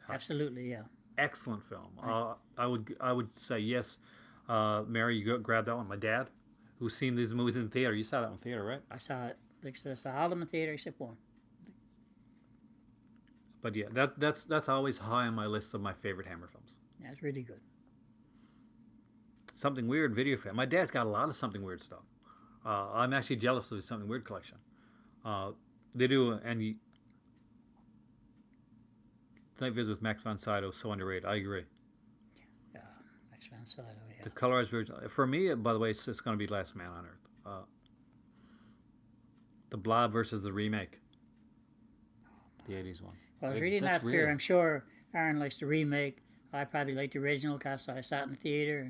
Absolutely, yeah. Excellent film. I would say yes. Mary, you go grab that one. My dad, who's seen these movies in theater. You saw that one in theater, right? I saw it. Like I saw all of them in theater except one. But yeah, that's always high on my list of my favorite Hammer films. Yeah, it's really good. Something Weird video film. My dad's got a lot of Something Weird stuff. I'm actually jealous of the Something Weird collection. They do, and Night Visit with Max von Sydow, so underrated. I agree. Yeah, Max von Sydow, yeah. The colorized version, for me, by the way, it's going to be Last Man on Earth. The Blob versus the remake, the '80s one. Well, it's really That's not fair. I'm sure Aaron likes the remake. I probably like the original because I sat in the theater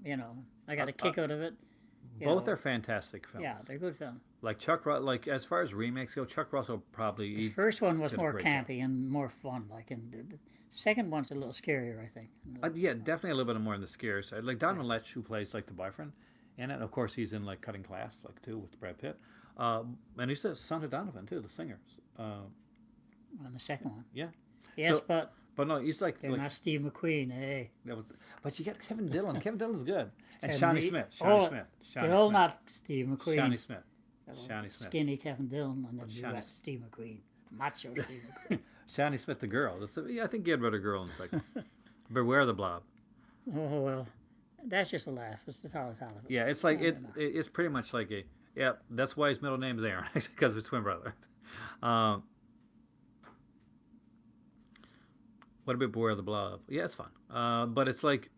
and, I got a kick out of it. Both are fantastic films. Yeah, they're good films. Like like as far as remakes go, Chuck Russell probably. The first one was did a more great campy and more fun. And the second one's a little scarier, I think. Yeah, definitely a little bit more on the scary side. Like Donovan Letch, who plays like the boyfriend, and of course he's in like Cutting Class, like too with Brad Pitt, and he's the son of Donovan too, the singer. On the second one. Yeah. Yes, So- But no, he's like. they're not Steve McQueen, hey. But you got Kevin Dillon. Kevin Dillon's good, and Ted Shawnee Reed. Smith. Oh, Shawnee Still Smith. not Steve McQueen. Shawnee Smith. Shawnee Smith. Skinny Kevin Dillon, and then you Shawnee- got Steve McQueen. Macho Steve McQueen. Shawnee Smith, the girl. Yeah, I think he had better girl in the second. Beware the Blob. Oh, well, that's just a laugh. That's all I thought of it. Yeah, it's like it's pretty much like Yeah, that's why his middle name is Aaron, actually, because of his twin brother. Um, what about Beware of the Blob? Yeah, it's fun. But it's like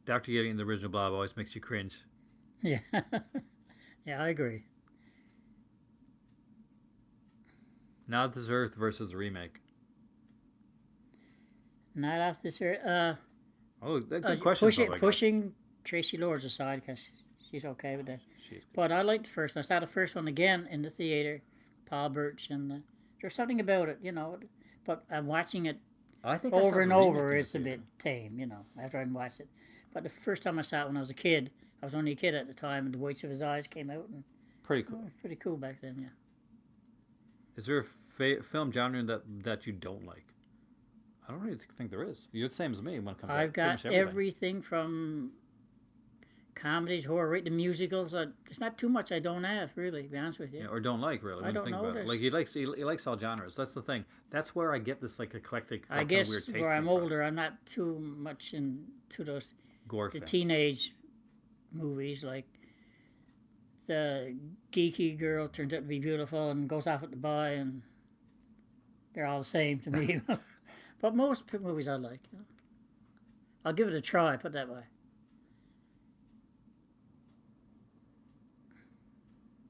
Dr. Yeti in the original Blob always makes you cringe. Yeah. Yeah, I agree. Not This Earth versus the remake. Night Off This Earth. Oh, good question. Pushing Tracy Lords aside because she's okay with that. She's But I liked the first one. I saw the first one again in the theater. Paul Birch and there's something about it, you know. But I'm watching it I think I saw over and the remake over. in the It's a theater. bit tame, you know. After I watched it, but the first time I saw it when I was a kid, I was only a kid at the time, and The Whites of His Eyes came out, and Pretty it cool. was pretty cool back then. Yeah. Is there a film genre that you don't like? I don't really think there is. You're the same as me when it comes to I've pretty got much everything. everything from comedies, horror, right to musicals. It's not too much I don't have, really, to be honest with you. Yeah, or don't like really. When I you don't think know, about it, there's- like he likes all genres. That's the thing. That's where I get this like eclectic. I kind guess of weird taste where I'm thing from. older, I'm not too much into those Gore the films. teenage movies, like the geeky girl turns out to be beautiful and goes off at the bar, and they're all the same to me. But most movies I like. You know. I'll give it a try, put it that way.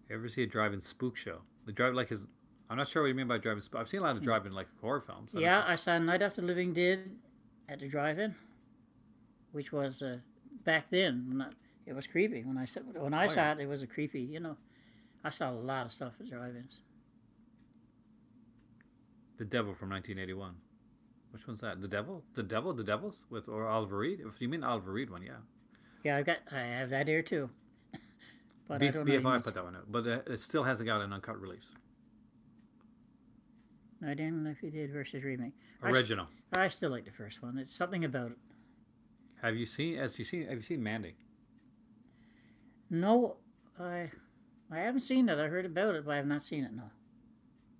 You ever see a drive-in spook show? The drive like is. I'm not sure what you mean by drive-in spook. I've seen a lot of drive-in like horror films. I don't Yeah, know. I saw Night After the Living Dead at the drive-in, which was back then. It was creepy when I saw yeah. it. It was a creepy. You know, I saw a lot of stuff at drive-ins. The Devil from 1981. Which one's that? The Devil? The Devils with or Oliver Reed? If you mean the Oliver Reed one, yeah. Yeah, I have that here too. But I don't know. BFI put that one out, but it still hasn't got an uncut release. I didn't know if he did versus remake. Original. I still like the first one. It's something about it. Have you seen Mandy? No, I haven't seen it. I heard about it, but I have not seen it. No.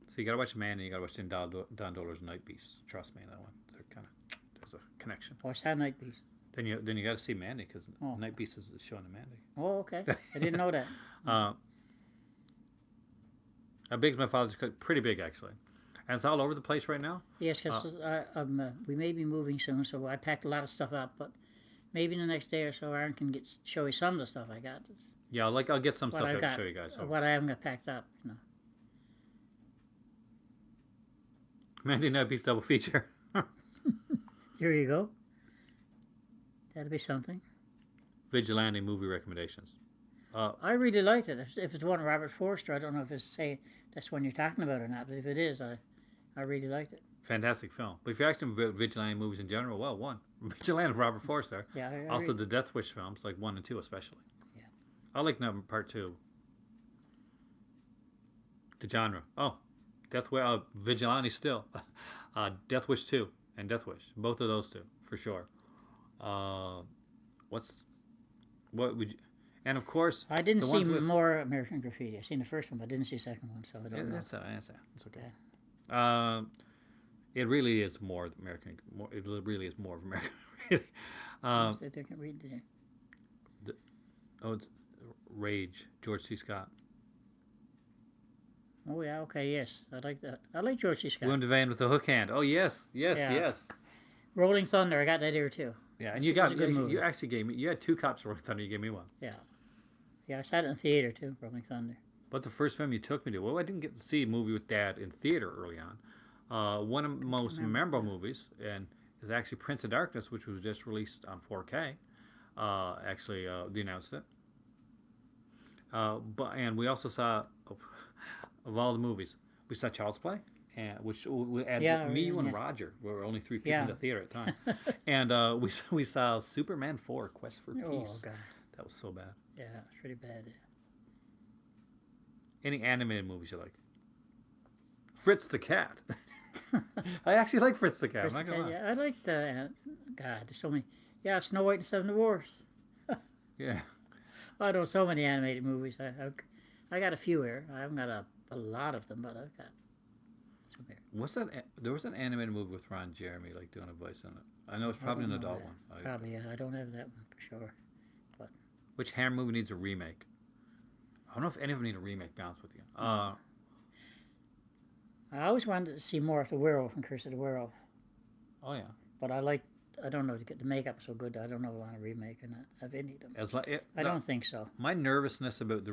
So you gotta watch Mandy. You gotta watch Don Dollar's Night Beast. Trust me, that one. There's a connection. Oh, I saw Night Beast. Then you gotta see Mandy because Oh. Night Beast is showing the Mandy. Oh, okay. I didn't know that. How big is my father's cook? Pretty big actually, and it's all over the place right now. Yes, because we may be moving soon, so I packed a lot of stuff up. But maybe the next day or so, Aaron can show you some of the stuff I got. Yeah, I'll get some What stuff I've out to got, show you guys. what I haven't got packed up. You know. Mandy Night Beast double feature. Here you go. That'll be something. Vigilante movie recommendations. I really liked it. If it's one Robert Forster, I don't know if that's one you're talking about or not. But if it is, I really liked it. Fantastic film. But if you're asking about vigilante movies in general, well, one Vigilante of Robert Forster. Yeah. Also, the Death Wish films, like 1 and 2 especially. Yeah. I like part 2. The genre. Oh, Vigilante still. Death Wish 2 and Death Wish. Both of those two, for sure. What would you... And of course... I didn't the see ones with- more American Graffiti. I seen the first one, but didn't see the second one, so I don't know. That's okay. It really is more American. It really is more of American. They can read the... It's Rage, George C. Scott. Oh, yeah, okay, yes. I like that. I like George C. Scott. William Devane with the hook hand. Oh, yes. Yeah. Rolling Thunder, I got that here, too. Yeah, and It's a good movie. you actually gave me, you had 2 copies of Rolling Thunder, you gave me one. Yeah. Yeah, I saw it in theater, too, Rolling Thunder. What's the first film you took me to? Well, I didn't get to see a movie with Dad in theater early on. One of the most memorable movies and is actually Prince of Darkness, which was just released on 4K. They announced it. And we also saw, of all the movies, we saw Child's Play, which we had you and Roger. We were only 3 people in the theater at the time. And we saw Superman 4, Quest for Peace. Oh, God. That was so bad. Yeah, it's pretty bad. Any animated movies you like? Fritz the Cat. I actually like Fritz the Cat. I'm not gonna lie. Yeah, I like the... God, there's so many... Yeah, Snow White and the Seven Dwarfs. Yeah. I know so many animated movies. I got a few here. I haven't got a lot of them, but I've got some here. What's that? There was an animated movie with Ron Jeremy, like doing a voice in it. I know it's probably an don't know adult that. one. Probably, yeah. I don't have that one for sure. Which Hammer movie needs a remake? don't know if any of them need a remake, to be honest with you. I always wanted to see more of the Werewolf and Curse of the Werewolf, Oh, yeah. but I don't know, the makeup so good. I don't know if I want a remake or not of any of them. As like, I don't think so. My nervousness about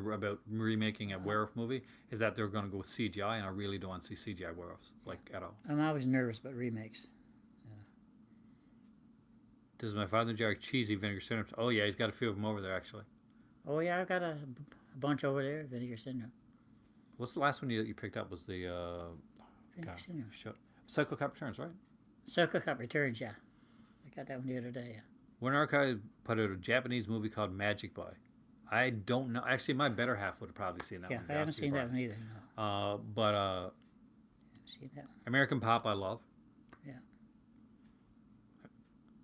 remaking a werewolf movie is that they're going to go with CGI, and I really don't want to see CGI werewolves, like, at all. I'm always nervous about remakes. Does my father enjoy cheesy vinegar syrup? Oh, yeah, he's got a few of them over there, actually. Oh yeah, I've got a bunch over there. Vinegar Syndrome. What's the last one you picked up? Was the Vinegar Syndrome. Cycle Cup Returns, right? Circle Cup Returns, yeah. I got that one the other day, yeah. Warner Archive put out a Japanese movie called Magic Boy. I don't know. Actually, my better half would have probably seen that Yeah, one. I haven't seen that one either, no. But I haven't seen that one. American Pop, I love. Yeah.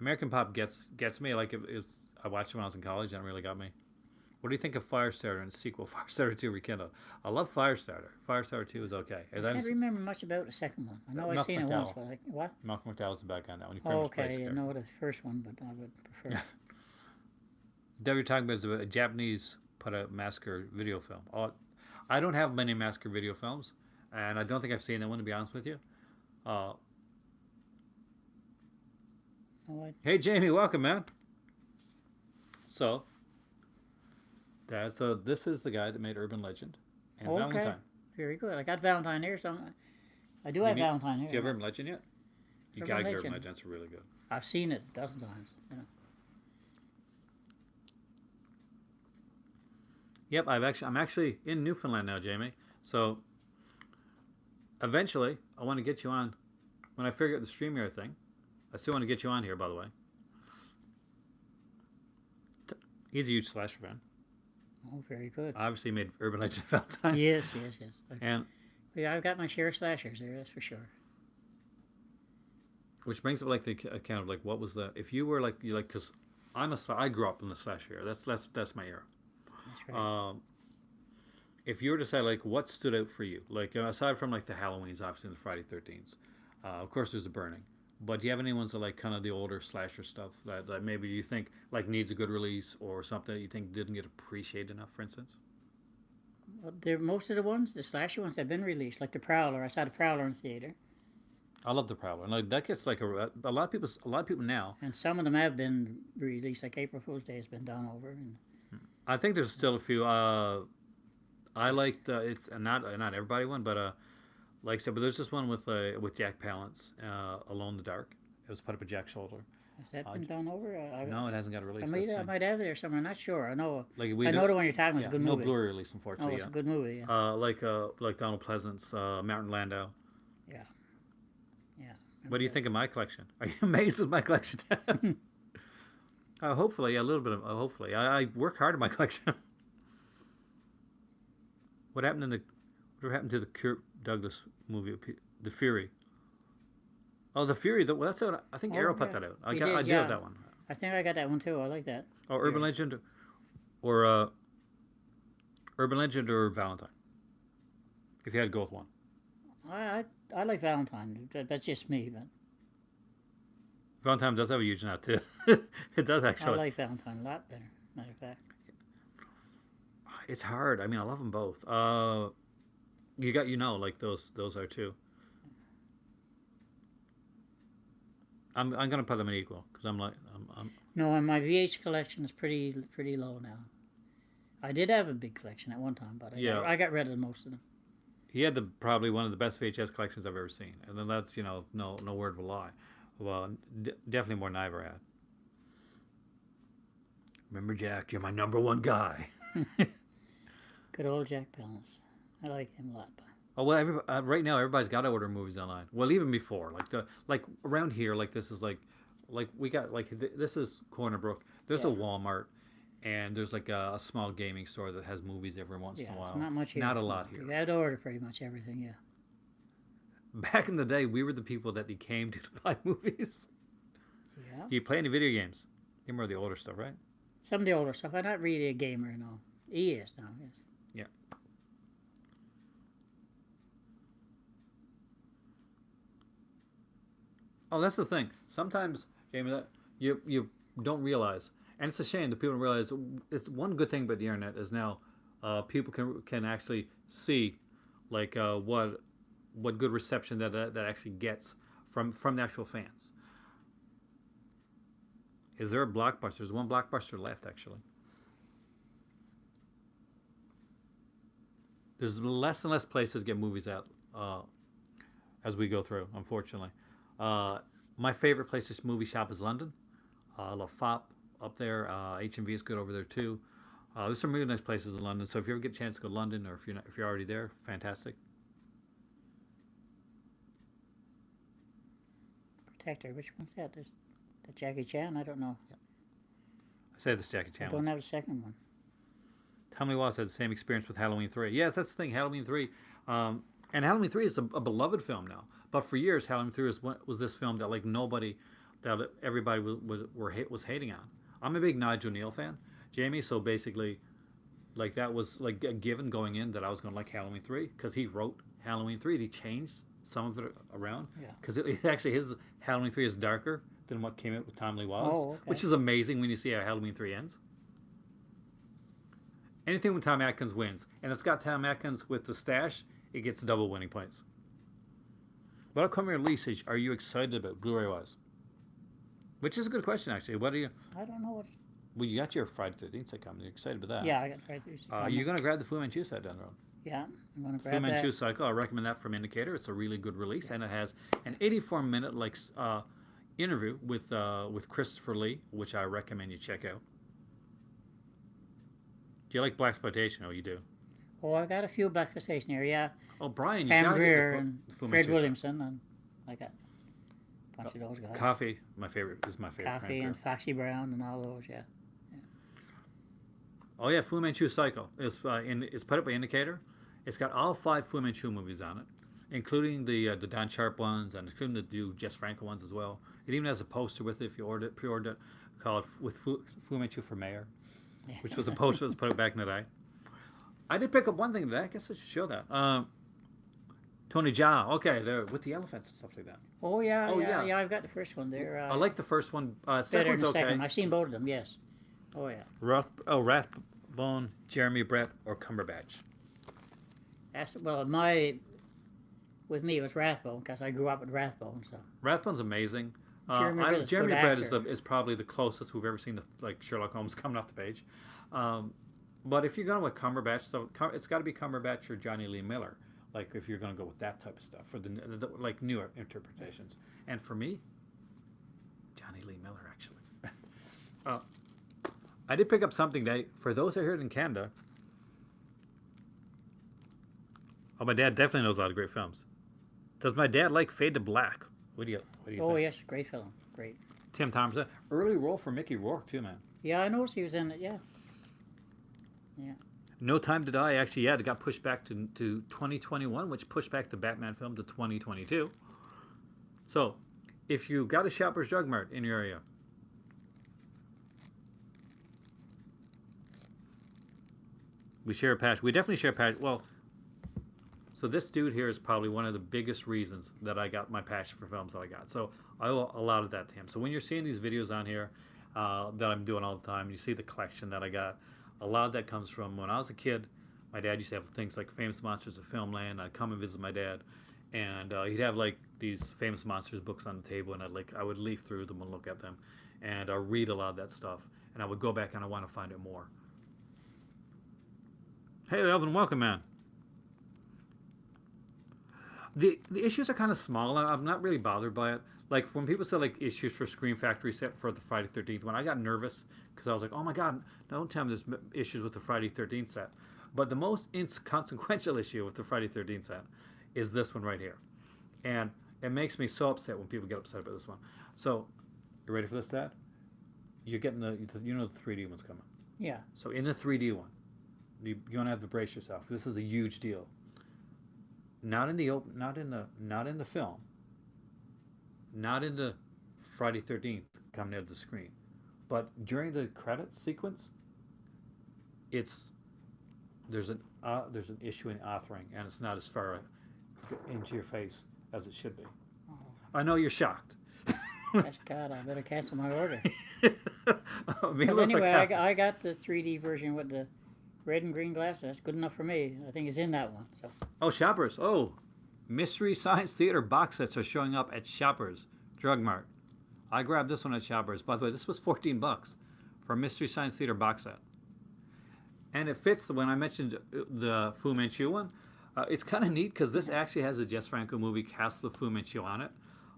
American Pop gets me. Like, I watched it when I was in college, and it really got me. What do you think of Firestarter and the sequel, Firestarter 2 Rekindled? I love Firestarter. Firestarter 2 is okay. I can't remember much about the second one. I know I've Malcolm seen it once, McDowell. but what? Malcolm McDowell's the bad guy on that one. He Oh, pretty much plays okay, the I character. know the first one, but I would prefer. You're talking about is a Japanese put a massacre video film. I don't have many massacre video films, and I don't think I've seen that one, to be honest with you. Hey, Jamie, welcome, man. So this is the guy that made Urban Legend and Okay. Valentine. Very good. I got Valentine here, so I do have Valentine here. Do you have Urban Legend yet? You Urban gotta get Urban Legend. Legend. It's really good. I've seen it a dozen times. You know. Yep, I'm actually in Newfoundland now, Jamie. So eventually, I want to get you on. When I figure out the StreamYard thing, I still want to get you on here, by the way. He's a huge slasher fan. Oh, very good. Obviously, made Urban Legend Valentine. Yes. And Yeah, I've got my share of slashers there, that's for sure. which brings up like the account of like what was the if you were like you like because I grew up in the slasher era. That's my era. That's right. If you were to say like what stood out for you, like aside from like the Halloweens, obviously the Friday 13th, of course there's the Burning. But do you have any ones that like kind of the older slasher stuff that maybe you think like needs a good release or something that you think didn't get appreciated enough, for instance? Well, most of the ones, the slasher ones, have been released. Like the Prowler, I saw the Prowler in theater, I love the Prowler, and like that gets like a lot of people now. and some of them have been released. Like April Fool's Day has been done over, and I think there's still a few. I liked it's not everybody one, but like I said, but there's this one with Jack Palance, Alone in the Dark. It was put up at Jack's shoulder. has that been done over? No, it hasn't got a release. I might have it there somewhere. I'm not sure. I know. Like I know the one you're talking about. It's a good no movie. Blu-ray release, Oh, unfortunately. it's a good movie. Yeah. Like Donald Pleasance, Martin Landau. Yeah. What do you think of my collection? Are you amazed with my collection? Hopefully, a little bit of. Hopefully, I work hard at my collection. What happened to the Kirk Douglas movie, The Fury? Oh, The Fury. That's out. I think Arrow put that out. I do have that one. I think I got that one too. I like that. Oh, Urban Legend, or Urban Legend or Valentine. If you had to go with one. I like Valentine. That's just me, but Valentine does have a huge knot too. It does I actually. like Valentine a lot better. Matter of fact. It's hard. I mean, I love them both. Like those are two. I'm gonna put them in equal because I'm. No, and my VH collection is pretty low now. I did have a big collection at one time, but I got rid of most of them. He had probably one of the best VHS collections I've ever seen, and then that's no word of a lie. Well, definitely more than I ever had. Remember, Jack, you're my number one guy. Good old Jack Palance. I like him a lot. Oh well, right now everybody's got to order movies online. Well, even before, like around here, like this is like we got this is Corner Brook. There's a Walmart, and there's like a small gaming store that has movies every once in a while. Not much here. Not a lot here. You had to order pretty much everything. Yeah. Back in the day, we were the people that they came to buy movies. Yeah. Do you play any video games? You're more the older stuff, right? Some of the older stuff. I'm not really a gamer, no. He is now, yes. Yeah. Oh, that's the thing. Sometimes, Jamie, that you don't realize, and it's a shame that people don't realize. It's one good thing about the internet is now people can actually see like what good reception that actually gets from the actual fans. Is there a blockbuster? There's one blockbuster left, actually. There's less and less places get movies out as we go through, unfortunately. My favorite place to movie shop is London. I love FOP up there. HMV is good over there too. There's some really nice places in London. So if you ever get a chance to go to London, or if you're already there, fantastic. Protector, which one's that? There's the Jackie Chan. I don't know. I say this Jackie Chan. I don't have a second one. Tommy Wallace had the same experience with Halloween 3. Yes, that's the thing. Halloween 3. And Halloween 3 is a beloved film now. But for years, Halloween 3 was this film that like that everybody was hating on. I'm a big Nigel Neal fan, Jamie. So basically, like that was like a given going in that I was going to like Halloween 3 because he wrote Halloween 3. He changed some of it around because it actually his Halloween 3 is darker than what came out with Tom Lee Wallace, which is amazing when you see how Halloween 3 ends. Anything when Tom Atkins wins, and it's got Tom Atkins with the stash, it gets double winning points. What upcoming releases are you excited about, Blu-ray wise? Which is a good question, actually. What are you? I don't know what's. Well, you got your Friday 13th set coming. You're excited about that? Yeah, I got Friday 13th. You're gonna grab the Fu Manchu set down the road. Yeah, I'm gonna grab Fu that. Manchu Cycle. I recommend that from Indicator. It's a really good release, and it has an 84-minute interview with Christopher Lee, which I recommend you check out. Do you like blaxploitation? Oh, you do. Oh, I got a few blaxploitation here. Yeah. Oh, Brian, you Pam got Grier and Fu Fred Manchu Williamson, and I got a bunch of those guys. Coffee, my favorite. Coffee and Foxy Brown and all those. Yeah. Oh yeah, Fu Manchu Cycle. It's put up by Indicator. It's got all 5 Fu Manchu movies on it, including the Don Sharp ones and including the Jess Franco ones as well. It even has a poster with it if you pre-order it called with Fu Manchu for Mayor, which was a poster that was put up back in the day. I did pick up one thing today. I guess I should show that. Tony Jaa. Okay, they're with the elephants and stuff like that. Oh yeah. I've got the first one there. I like the first one. Better Second than one's the okay. second. I've seen both of them. Yes. Oh yeah. Rathbone, Jeremy Brett, or Cumberbatch. With me it was Rathbone because I grew up with Rathbone. So. Rathbone's amazing. Jeremy Brett is probably the closest we've ever seen to like Sherlock Holmes coming off the page. But if you're going with Cumberbatch, it's got to be Cumberbatch or Johnny Lee Miller. Like if you're going to go with that type of stuff for the like newer interpretations. And for me, Johnny Lee Miller actually. I did pick up something today for those that are here in Canada. Oh, my dad definitely knows a lot of great films. Does my dad like Fade to Black? What do you think? Oh yes, great film, great. Tim Thompson, early role for Mickey Rourke too, man. Yeah, I noticed he was in it. Yeah. Yeah. No Time to Die, actually, it got pushed back to 2021, which pushed back the Batman film to 2022. So, if you got a Shoppers Drug Mart in your area, we share a passion. We definitely share a passion. Well, so this dude here is probably one of the biggest reasons that I got my passion for films that I got. So I owe a lot of that to him. So when you're seeing these videos on here that I'm doing all the time, you see the collection that I got. A lot of that comes from when I was a kid. My dad used to have things like Famous Monsters of Filmland. I'd come and visit my dad, and he'd have like these Famous Monsters books on the table, and I would leaf through them and look at them, and read a lot of that stuff, and I would go back and I want to find it more. Hey, Elvin, welcome, man. The issues are kind of small. I'm not really bothered by it. Like when people say like issues for Scream Factory set for the Friday 13th one, I got nervous because I was like, oh my God, don't tell me there's issues with the Friday 13th set. But the most inconsequential issue with the Friday 13th set is this one right here. And it makes me so upset when people get upset about this one. So, you ready for this, Dad? You're getting the 3D one's coming. Yeah. So in the 3D one, you're gonna have to brace yourself. This is a huge deal. Not in the film. Not in the Friday 13th coming out of the screen, but during the credits sequence, there's an issue in authoring, and it's not as far into your face as it should be. Oh. I know you're shocked. Gosh, God, I better cancel my order. But But anyway, I got the 3D version with the red and green glasses. That's good enough for me. I think it's in that one. So Oh, Shoppers. Oh, Mystery Science Theater box sets are showing up at Shoppers Drug Mart. I grabbed this one at Shoppers. By the way, this was $14 for a Mystery Science Theater box set. And it fits when I mentioned the Fu Manchu one. It's kind of neat because this actually has a Jess Franco movie, Castle of Fu Manchu, on it,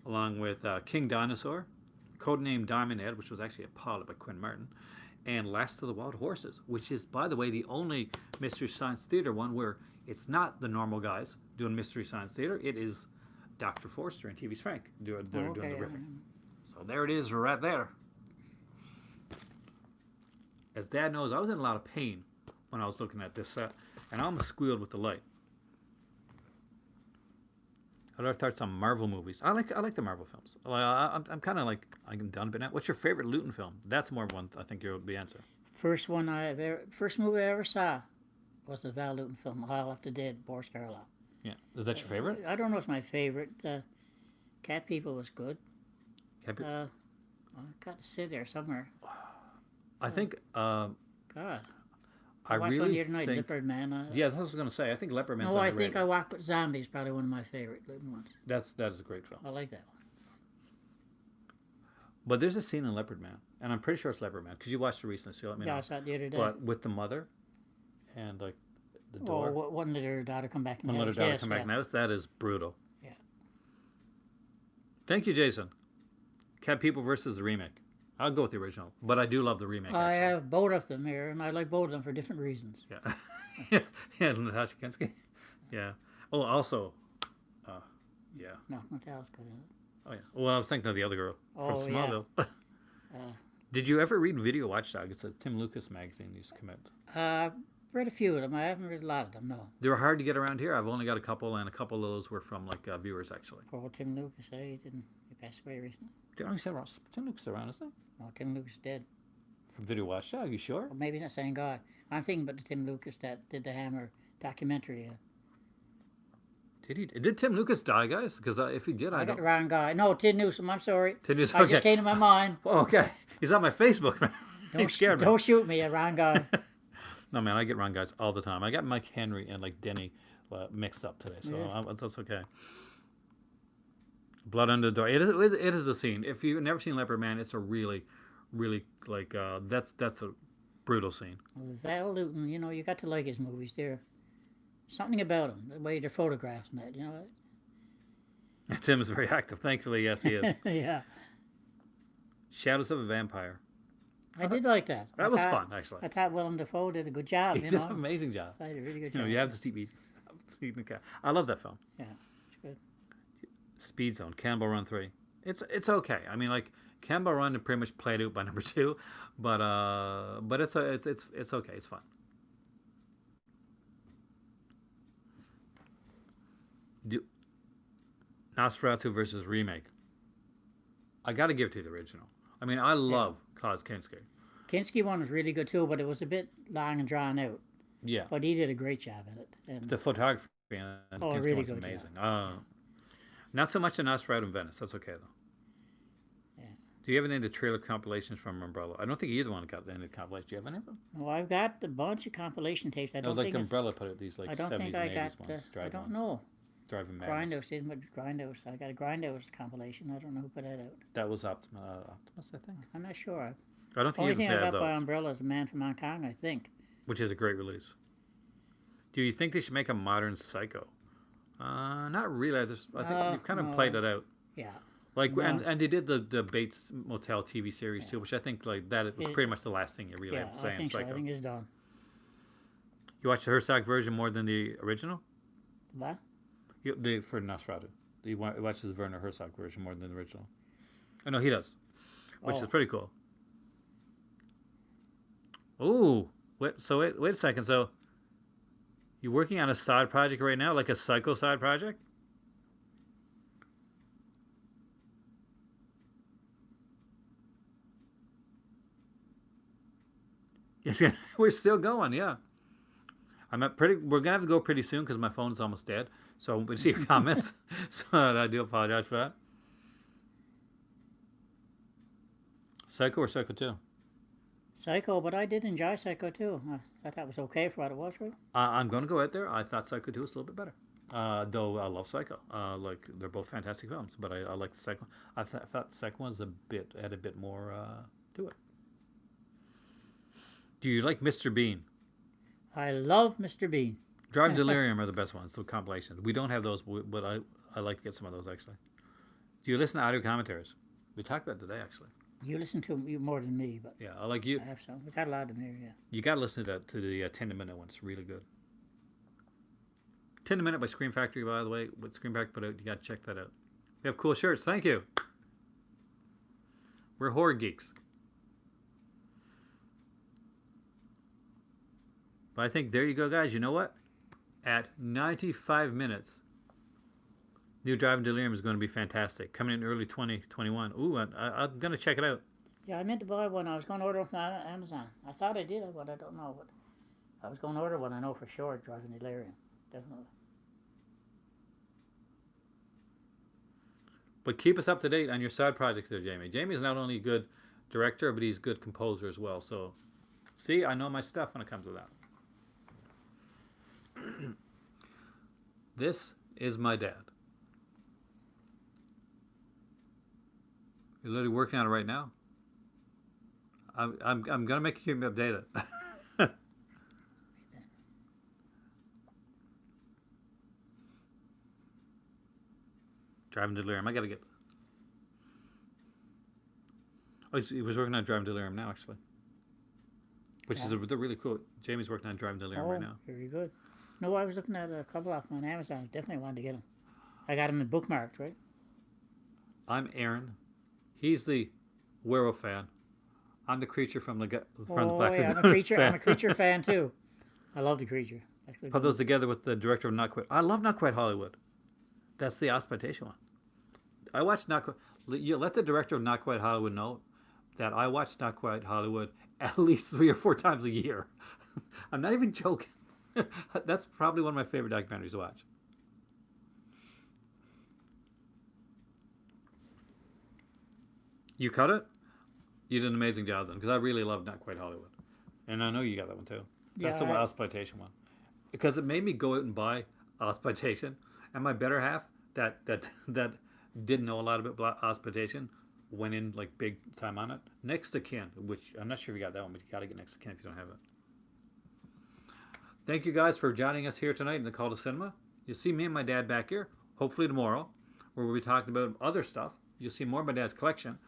along with King Dinosaur, Codename Diamond Head, which was actually a pilot by Quinn Martin, and Last of the Wild Horses, which is, by the way, the only Mystery Science Theater one where it's not the normal guys doing Mystery Science Theater. It is Dr. Forster and TV's Frank doing the riffing. So there it is right there. As Dad knows, I was in a lot of pain when I was looking at this set, and I almost squealed with the light. Other thoughts on Marvel movies? I like the Marvel films. I'm kind of like I'm done a bit now. What's your favorite Luton film? That's more one I think you'll be answer. first movie I ever saw was the Val Luton film, Hall After Dead, Boris Karloff. Yeah, is that your favorite? I don't know if it's my favorite. Cat People was good. I got to sit there somewhere. I think. God. I watched really one the other night, think. Leopard Man. Yeah, that's what I was gonna say. I think Leopard Man's No, I underrated. think I Walk with Zombies, probably one of my favorite Luton ones. That is a great film. I like that one. But there's a scene in Leopard Man, and I'm pretty sure it's Leopard Man because you watched it recently, so you let me Yeah, know. I saw it the other day. But with the mother, and like the door, wouldn't let her daughter come back in the and let her house. daughter Yes, come back in the house. That is brutal. Yeah. Thank you, Jason. Cat People versus the remake. I'll go with the original, but I do love the remake. I actually. have both of them here, and I like both of them for different reasons. Yeah. Yeah, Natasha Kinski. Yeah. Oh, also, yeah. No, Natalie's good in it. Oh, yeah. Well, I was thinking of the other girl from Oh, yeah. Smallville. Did you ever read Video Watchdog? It's a Tim Lucas magazine used to come out. I've read a few of them. I haven't read a lot of them, no. They were hard to get around here. I've only got a couple, and a couple of those were from like viewers actually. Poor old Tim Lucas, he passed away recently. Tim Lucas around, isn't he? No, Tim Lucas dead. From Video Watchdog, you sure? Or maybe he's not saying God. I'm thinking about the Tim Lucas that did the Hammer documentary. Did he? Did Tim Lucas die, guys? Because if he did, I I got don't. the wrong guy. No, Tim Newsom, I'm sorry. Tim Newsom, I okay. just came to my mind. Oh, okay. He's on my Facebook, man. He scared me. Don't shoot me, a wrong guy. No, man, I get wrong guys all the time. I got Mike Henry and like Denny mixed up today, so Yeah. that's okay. Blood Under the Door. It is a scene. If you've never seen Leopard Man, it's a really like that's a brutal scene. Val Luton, you got to like his movies. There, something about him, the way they're photographs and that. Tim is very active. Thankfully, yes, he is. Yeah, Shadows of a Vampire. I did like that. That was fun, actually. I thought Willem Dafoe did a good job. He did an amazing job. I did a really good You know, job. you have to see the cat. I love that film. Yeah, it's good. Speed Zone, Cannonball Run 3. It's okay. I mean, like Cannonball Run pretty much played out by number 2, but it's okay. It's fun. Nosferatu versus remake. I got to give it to the original. I mean, I love Klaus Kinski. Kinski one was really good too, but it was a bit long and drawn out. Yeah. But he did a great job at it. And The photography and Kinski really one's good, amazing. Not so much in Nosferatu in Venice. That's okay, though. Yeah. Do you have any of the trailer compilations from Umbrella? I don't think either one got any compilations. Do you have any of them? well, I've got a bunch of compilation tapes. I No, don't like think the it's- Umbrella put out these like I don't 70s think and I 80s got. ones. I Drive don't ones. know. Driving Madness. Grindhouse isn't much Grindhouse. I got a Grindhouse compilation. I don't know who put that out. That was Optimus, I think. I'm not sure. I don't think Only you thing even I said got by those, Umbrella is a Man from Hong Kong, I think. which is a great release. Do you think they should make a modern Psycho? Not really. I think you've kind of no. played it out. Yeah. Like No. and they did the Bates Motel TV series too, which I think like that it was pretty much the last thing you really Yeah, had to say I on think so. Psycho. I think it's done. You watched the Herzog version more than the original? What? For Nosferatu. You watch the Werner Herzog version more than the original. Oh, no, he does, which is pretty cool. Ooh, wait a second. So, you're working on a side project right now, like a Psycho side project? Yes, we're still going. Yeah, we're gonna have to go pretty soon because my phone's almost dead. So I won't be able to see your comments. So I do apologize for that. Psycho or Psycho 2? Psycho, but I did enjoy Psycho too. I thought that was okay for what it was, right? I'm going to go out there. I thought Psycho 2 was a little bit better. Though I love Psycho. Like they're both fantastic films, but I like the second. Thought the second one's had a bit more to it. Do you like Mr. Bean? I love Mr. Bean. Drive Delirium are the best ones, the compilations. We don't have those, but I like to get some of those actually. Do you listen to audio commentaries? We talked about it today actually. You listen to them more than me, but Yeah, I like you. I have some. We got a lot of them here, yeah. You got to listen to the 10-minute one. It's really good. 10 a Minute by Scream Factory, by the way. What Scream Factory put out, you got to check that out. We have cool shirts. Thank you. We're horror geeks. But I think there you go, guys. You know what? At 95 minutes, New Drive Delirium is going to be fantastic. Coming in early 2021. Ooh, I'm going to check it out. Yeah, I meant to buy one. I was going to order it from Amazon. I thought I did, but I don't know. But I was going to order one. I know for sure. Driving Delirium, definitely. But keep us up to date on your side projects there, Jamie. Jamie is not only a good director, but he's a good composer as well. So, see, I know my stuff when it comes to that. This is my dad. You're literally working on it right now. I'm gonna make you update it. Driving Delirium. I gotta get. Oh, he was working on Driving Delirium now, actually. Which is they're really cool. Jamie's working on Driving Delirium right now. Very good. No, I was looking at a couple of them on Amazon. Definitely wanted to get them. I got them bookmarked, right? I'm Aaron. He's the Werewolf fan. I'm the creature from the Black yeah, I'm a creature fan too. I love the creature. Put those together with the director of Not Quite. I love Not Quite Hollywood. That's the Exploitation one. I watched Not Quite. You let the director of Not Quite Hollywood know that I watch Not Quite Hollywood at least 3 or 4 times a year. I'm not even joking. That's probably one of my favorite documentaries to watch. You cut it? You did an amazing job then, because I really love Not Quite Hollywood. And I know you got that one too. That's the Exploitation one. Because it made me go out and buy Exploitation. And my better half, that didn't know a lot about Exploitation, went in like big time on it. Next to Kin, which I'm not sure if you got that one, but you got to get Next to Kin if you don't have it. Thank you guys for joining us here tonight in the Call to Cinema. You'll see me and my dad back here, hopefully tomorrow, where we'll be talking about other stuff. You'll see more of my dad's collection,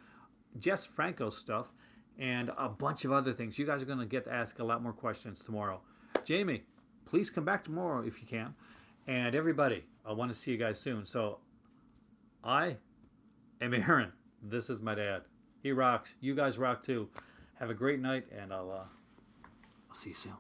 Jess Franco's stuff, and a bunch of other things. You guys are going to get to ask a lot more questions tomorrow. Jamie, please come back tomorrow if you can. And everybody, I want to see you guys soon. So, I am Aaron. This is my dad. He rocks. You guys rock too. Have a great night, and I'll see you soon.